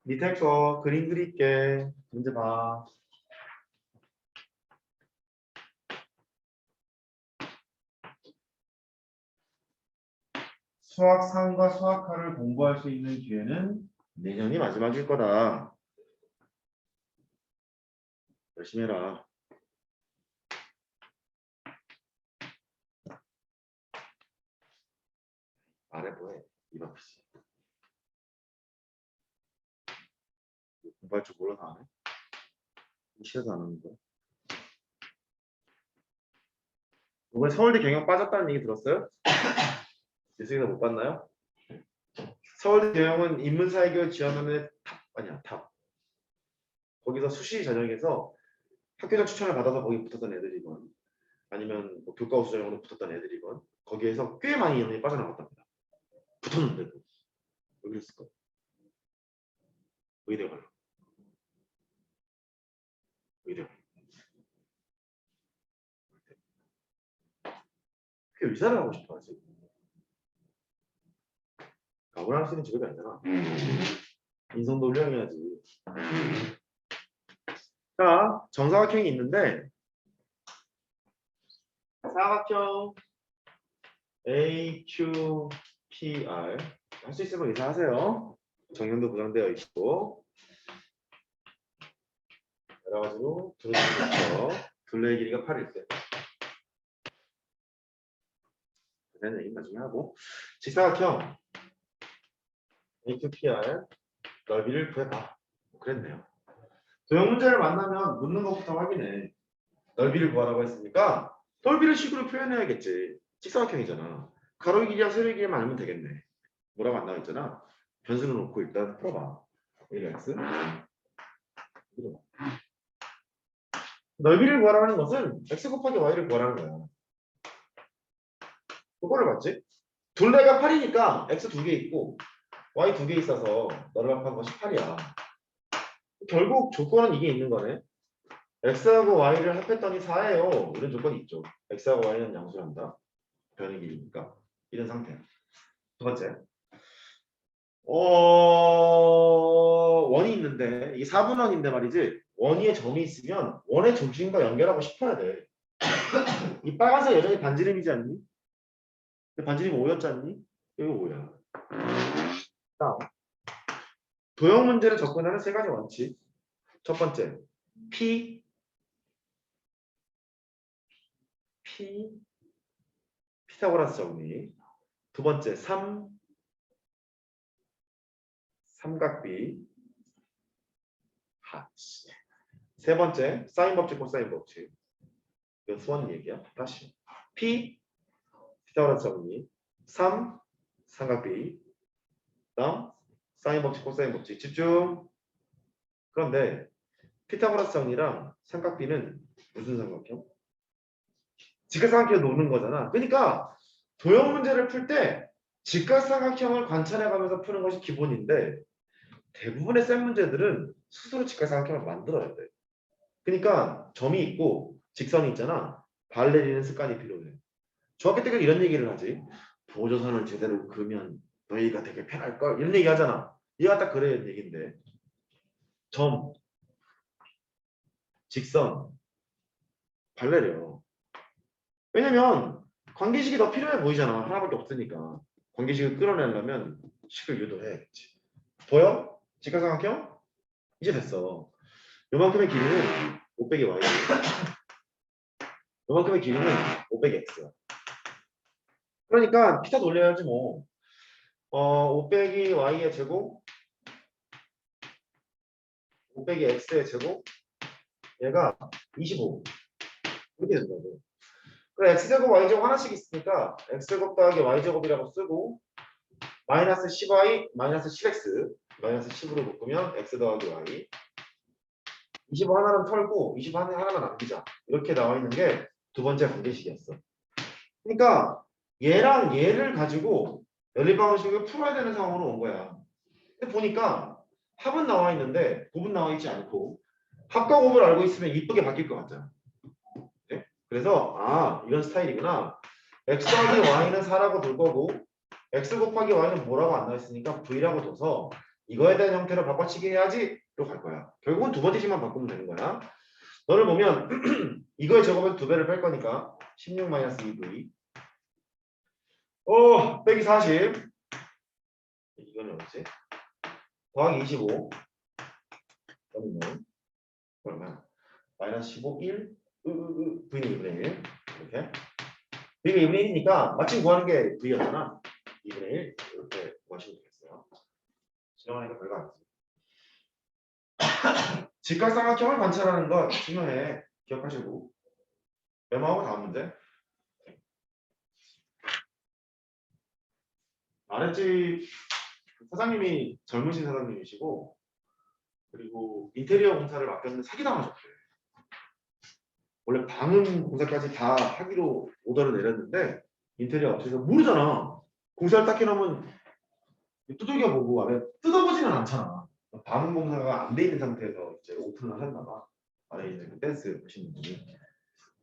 밑에 거 그림 그릴게. 문제 봐. 수학 3과 수학 4를 공부할 수 있는 기회는 내년이 마지막일 거다. 열심히 해라. 안 해 뭐해. 이박 씨. 공부할 줄 몰라서 안 해? 싫어서 안 하는 거야. 이번에 서울대 경영 빠졌다는 얘기 들었어요? 뉴스에서 못 봤나요? 서울대 경영은 인문사회교 지원원의 탑 아니야 탑. 거기서 수시 전형에서 학교장 추천을 받아서 거기 붙었던 애들이건 아니면 뭐 교과 우수 전형으로 붙었던 애들이건 거기에서 꽤 많이 인원이 빠져나갔답니다. 붙었는데도 왜 그랬을까? 의대 가려. 의대 가려. 의사를 하고 싶어 하지? 아무나 할 수 있는 직업이 아니잖아. 인성도 훌륭해야지. 자, 정사각형이 있는데 사각형 AQPR 할 수 있으면 의사하세요. 정형도 보장되어 있고 여러 가지로 들어주면서 둘레의 길이가 8일 때. 그런 얘기 나중에 하고 직사각형 AQPR 넓이를 구해봐. 그랬네요. 도형 문제를 만나면 묻는 것부터 확인해. 넓이를 구하라고 했으니까 넓이를 식으로 표현해야겠지. 직사각형이잖아. 가로의 길이랑 세로의 길이만 알면 되겠네. 뭐라고 안 나와있잖아. 변수를 놓고 일단 풀어봐. 1x 넓이를 구하라는 것은 x 곱하기 y를 구하라는 거야. 그거를 봤지? 둘레가 8이니까 x 2개 있고 y 2개 있어서 너를 합한 것이 8이야. 결국 조건은 이게 있는 거네. x하고 y를 합했더니 4예요. 이런 조건이 있죠. x하고 y는 양수한다. 변의 길이니까. 이런 상태야. 두 번째. 원이 있는데 이게 4분원인데 말이지. 원위에 점이 있으면 원의 중심과 연결하고 싶어야 돼. 이 빨간색 여전히 반지름이지 않니? 근데 반지름이 5였지 않니? 이거 5야. 다음. 도형 문제를 접근하는 세 가지 원칙. 첫 번째. 피타고라스 정리. 두 번째. 삼각비. 세 번째. 사인 법칙, 코사인 법칙. 이건 수원 얘기야. 다시. 피타고라스 정리. 삼각비. 다음 사인 법칙, 코사인 법칙. 집중. 그런데 피타고라스 정리랑 삼각비는 무슨 삼각형? 직각삼각형 노는 거잖아. 그러니까 도형 문제를 풀 때 직각삼각형을 관찰해가면서 푸는 것이 기본인데 대부분의 쌤 문제들은 스스로 직각삼각형을 만들어야 돼. 그러니까 점이 있고 직선이 있잖아. 발 내리는 습관이 필요해. 중학교 때까지 이런 얘기를 하지. 보조선을 제대로 그으면 너희가 되게 편할걸? 이런 얘기 하잖아. 얘가 딱 그래 얘기인데 점, 직선, 발 내려. 왜냐면 관계식이 더 필요해 보이잖아. 하나밖에 없으니까. 관계식을 끌어내려면 식을 유도해야겠지. 보여? 직각삼각형? 이제 됐어. 요만큼의 길이는 5 빼기 y. 요만큼의 길이는 5 빼기 x야. 그러니까 피타 돌려야지 뭐. 5 빼기 y의 제곱 5 빼기 x의 제곱 얘가 25 이렇게 된다고. 그래 x제곱 y제곱 하나씩 있으니까 x제곱 더하기 y제곱이라고 쓰고 마이너스 10y 마이너스 10x 마이너스 10으로 묶으면 x 더하기 y 25 하나는 털고 20 하나만 남기자 이렇게 나와 있는 게 두 번째 관계식이었어. 그러니까 얘랑 얘를 가지고 연립방정식을 풀어야 되는 상황으로 온 거야. 근데 보니까 합은 나와 있는데 곱은 나와 있지 않고 합과 곱을 알고 있으면 이쁘게 바뀔 것 같잖아. 네? 그래서 이런 스타일이구나. x 더하기 y는 4라고 둘 거고 x 곱하기 y는 뭐라고 안 나와 있으니까 v라고 둬서 이거에 대한 형태로 바꿔치기 해야지 로 갈 거야. 결국은 두 번째 식만 바꾸면 되는 거야. 너를 보면 이거의 제곱은 2배를 뺄 거니까 16-2v 빼기 40 이거는 뭐지? 더하기 25 그러면 얼마? 마이너스 15, 1 v는 2분의 1 이렇게 v가 2분의 1이니까 마침 구하는 게 v였잖아. 2분의 1 이렇게 구하시면 되겠어요. 실험하니까 별거 아니지. 직각삼각형을 관찰하는 것 중요해. 기억하시고 메모하고 다음 문제. 아랫집 사장님이 젊으신 사장님이시고 그리고 인테리어 공사를 맡겼는데 사기당하셨대. 원래 방음 공사까지 다 하기로 오더를 내렸는데 인테리어 업체에서 모르잖아. 공사를 딱 해놓으면 두들겨 보고 안에 뜯어보지는 않잖아. 방음 공사가 안 돼 있는 상태에서 이제 오픈을 했나 봐. 안에 이제 그 댄스 보시는 분이.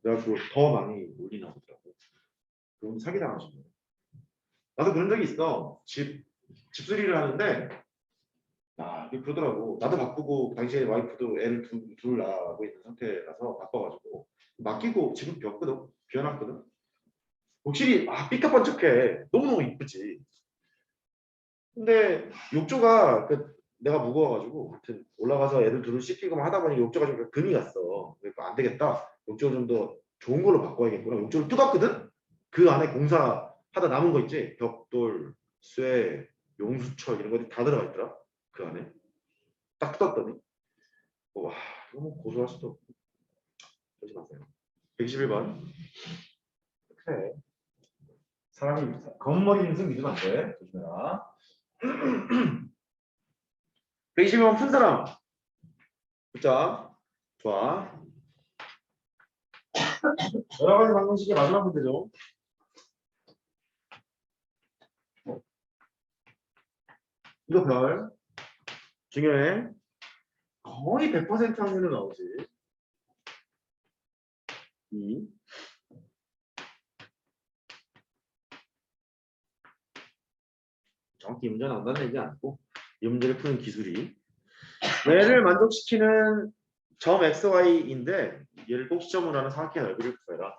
그래가지고 더 많이 올리나 보더라고. 그분 사기당하신 거예요. 나도 그런 적이 있어. 집수리를 하는데 그러더라고. 나도 바쁘고 당시에 와이프도 애를 둘 낳고 있는 상태라서 바빠가지고 맡기고 집을 비워놨거든. 확실히 삐까번쩍해. 너무너무 이쁘지. 근데 욕조가 내가 무거워가지고 하여튼 올라가서 애들 둘을 씻기고 막 하다 보니 욕조가 좀 금이 갔어. 그러니까 안 되겠다. 욕조를 좀 더 좋은 걸로 바꿔야겠구나. 욕조를 뜯었거든. 그 안에 공사하다 남은 거 있지. 벽돌, 쇠, 용수철 이런 것들이 다 들어가 있더라. 그 안에 딱 뜯었더니 와 너무 고소할 수도 없고. 그러지 마세요. 111번. 그래. 사람이 검은 머리 인생 믿으면 안 돼. 조심해라. 120번 푼 사람. 자, 좋아. 여러 가지 방정식의 마지막 문제죠. 이거 별. 중요해. 거의 100% 확률로 나오지. 2. 정확히 이 문제는 안 나는 얘기 아니고 이 문제를 푸는 기술이 얘를 만족시키는 점 XY인데 얘를 꼭 시점으로 하는 삼각형의 넓이를 구해라.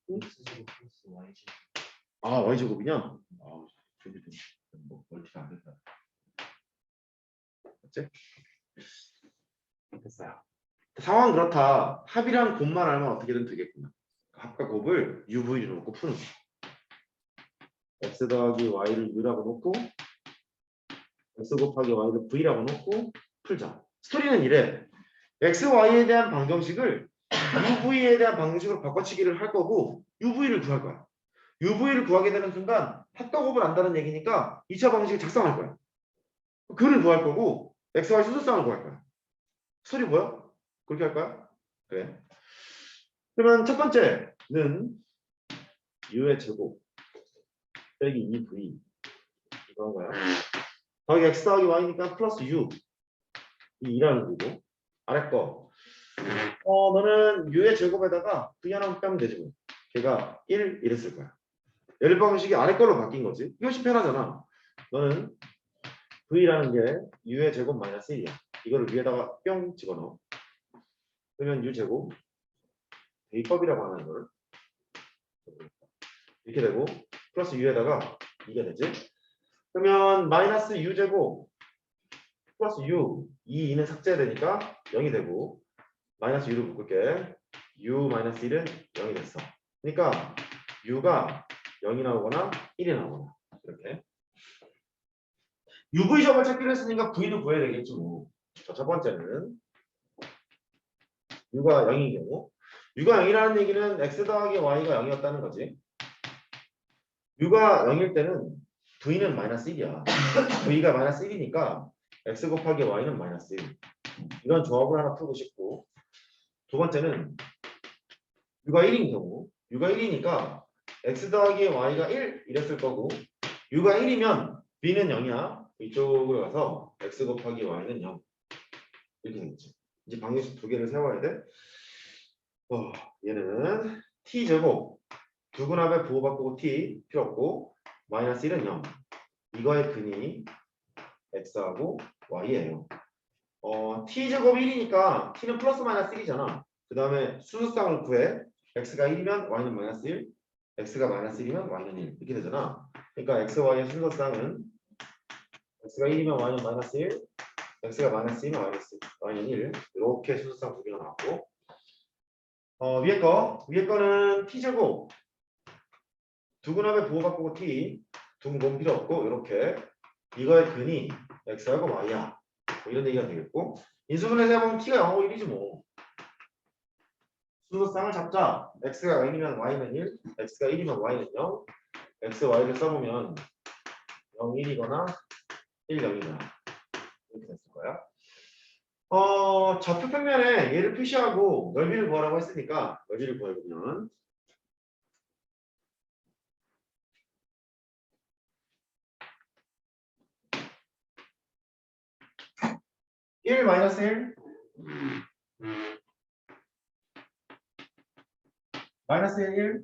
X제곱 플러스 Y제곱. Y제곱이냐? 뭐 멀티가 안 된다. 맞지? 됐어요. 상황 그렇다. 합이랑 곱만 알면 어떻게든 되겠구나. 합과 곱을 UV로 놓고 푸는 거야. X 더하기 Y를 U라고 놓고 X 곱하기 Y를 V라고 놓고 풀자. 스토리는 이래. X, Y에 대한 방정식을 UV에 대한 방정식으로 바꿔치기를 할 거고 UV를 구할 거야. UV를 구하게 되는 순간 합과 곱을 안다는 얘기니까 2차 방정식을 작성할 거야. 그를 구할 거고 X, Y 수소쌍을 구할 거야. 스토리 뭐야? 그렇게 할 거야? 그래. 그러면 첫 번째는 U의 제곱 빼기 2V 이거 한 거야. 더하기 X 더하기 Y니까 플러스 U 이 2라는 거고 아래 거 너는 U의 제곱에다가 V 하나 빼면 되지 뭐. 걔가 1 이랬을 거야. L 방식이 아래 걸로 바뀐 거지. 이거 훨씬 편하잖아. 너는 V라는 게 U의 제곱 마이너스 1이야. 이거를 위에다가 뿅 집어넣어. 그러면 U 제곱 대입법이라고 하는 거를 이렇게 되고 플러스 U에다가 이게 되지. 그러면 마이너스 U 제곱 플러스 U 이 2는 삭제되니까 0이 되고 마이너스 U를 묶을게. U 마이너스 1은 0이 됐어. 그러니까 U가 0이 나오거나 1이 나오거나 이렇게 UV 점을 찾기로 했으니까 V도 구해야 되겠지 뭐. 자, 첫 번째는 U가 0인 경우 U가 0이라는 얘기는 X 더하기 Y가 0이었다는 거지. U가 0일 때는 V는 마이너스 1이야. V가 마이너스 1이니까 X 곱하기 Y는 마이너스 1. 이런 조합을 하나 풀고 싶고 두 번째는 U가 1인 경우 U가 1이니까 X 더하기 Y가 1 이랬을 거고 U가 1이면 B는 0이야. 이쪽으로 가서 X 곱하기 Y는 0 이렇게 되겠지. 이제 방정식 두 개를 세워야 돼. 얘는 T제곱 두근합에 부호바꾸고 T 필요 없고 마이너스 1은 0 이거의 근이 X하고 Y예요. T제곱 1이니까 T는 플러스 마이너스 1이잖아. 그 다음에 수수쌍을 구해. X가 1이면 Y는 마이너스 1 X가 마이너스 1이면 Y는 1 이렇게 되잖아. 그러니까 X, Y의 수수쌍은 X가 1이면 Y는 마이너스 1 X가 마이너스 2면 Y는 1 이렇게 수수쌍 두 개가 나왔고 위에 거는 T제곱 두근합에 부호 바꾸고 T 두근 필요 없고 이렇게 이거의 근이 X하고 Y야 뭐 이런 얘기가 되겠고 인수분해서 해보면 T가 0하고 1이지 뭐 수소쌍을 잡자 X가 0이면 Y는 1 X가 1이면 Y는 0 X, Y를 써보면 0, 1이거나 1, 0이거나 이렇게 됐을 거야. 좌표 평면에 얘를 표시하고 넓이를 구하라고 했으니까 넓이를 구해보면 1 마이너스 1 마이너스 1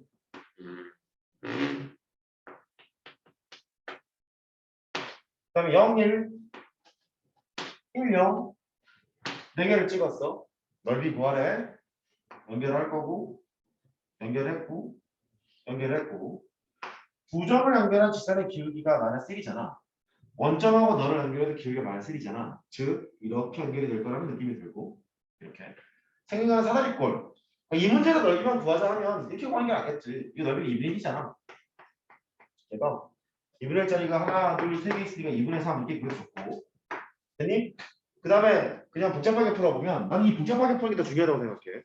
그다음에 0, 1, 1, 0 4개를 찍었어. 넓이 구하래. 연결할 거고 연결했고 연결했고 부점을 연결한 직선의 기울기가 마이너스 1이잖아. 원점하고 너를 연결해도 기울기가 마이너스 1이잖아. 즉 이렇게 연결이 될 거라는 느낌이 들고 이렇게 생긴 거는 사다리꼴. 이 문제도 넓이만 구하자 하면 이렇게 구하는 게 낫겠지. 이 넓이가 2분의 1이잖아. 그래서 2분의 1짜리가 하나, 둘, 세 개 있으니까 2분의 3 이렇게 그려줬고 됐니? 그 다음에 그냥 복잡하게 풀어보면 난 이 복잡하게 푸는 게 더 중요하다고 생각해.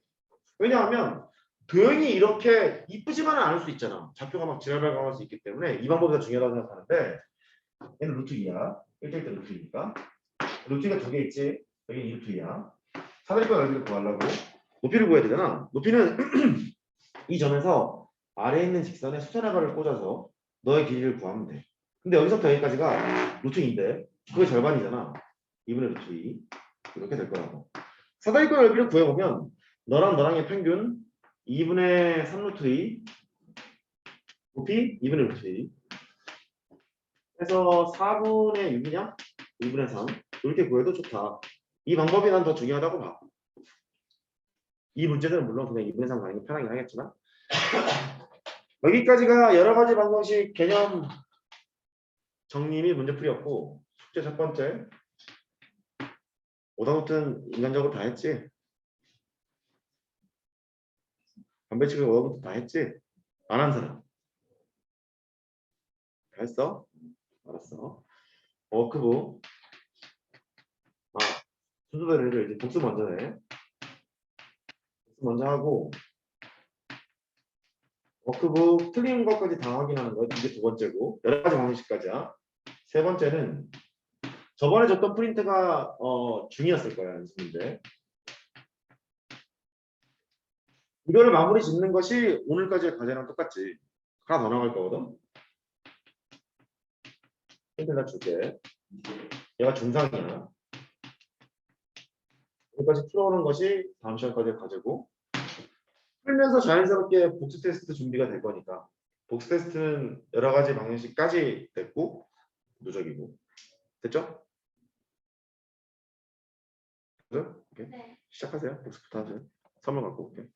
왜냐하면 도형이 이렇게 이쁘지만은 않을 수 있잖아. 좌표가 막 지랄발광할 수 있기 때문에 이 방법이 더 중요하다고 생각하는데 얘는 루트 2야. 1대1 때 루트 2니까. 루트 2가 2개 있지. 여기 2루트 2야. 사다리꼴 넓이를 구하려고 높이를 구해야 되잖아. 높이는 이 점에서 아래에 있는 직선에 수선화가를 꽂아서 너의 길이를 구하면 돼. 근데 여기서부터 여기까지가 루트 2인데 그게 절반이잖아. 2분의 루트 2 이렇게 될 거라고. 사다리꼴 넓이를 구해보면 너랑 너랑의 평균 2분의 3 루트 2 높이 2분의 루트 2 해서 4분의 6이냐? 2분의 3 이렇게 구해도 좋다. 이 방법이 난 더 중요하다고 봐. 이 문제들은 물론 그냥 2분의 3 가는 게 편하긴 하겠지만 여기까지가 여러 가지 방정식 개념 정리 및 문제풀이였고 숙제 첫 번째 오답노트는 인간적으로 다 했지? 반배치기 오답노트 다 했지? 안 한 사람 다 했어? 알았어. 워크북 순서대로 이제 복습 먼저 해. 복습 먼저 하고 워크북 틀린 것까지 다 확인하는 거 이게 두 번째고 여러 가지 방식까지야. 세 번째는 저번에 줬던 프린트가 중이었을 거야 연습 문제. 이거를 마무리 짓는 것이 오늘까지의 과제랑 똑같지. 하나 더 나갈 거거든. 힌트를 줄게. 얘가 중상이야. 여기까지 풀어오는 것이 다음 시간까지의 과제고 풀면서 자연스럽게 복수 테스트 준비가 될 거니까 복수 테스트는 여러 가지 방식까지 됐고 누적이고 됐죠? 오케이. 네. 시작하세요. 복습부터 하세요. 선물 갖고 올게.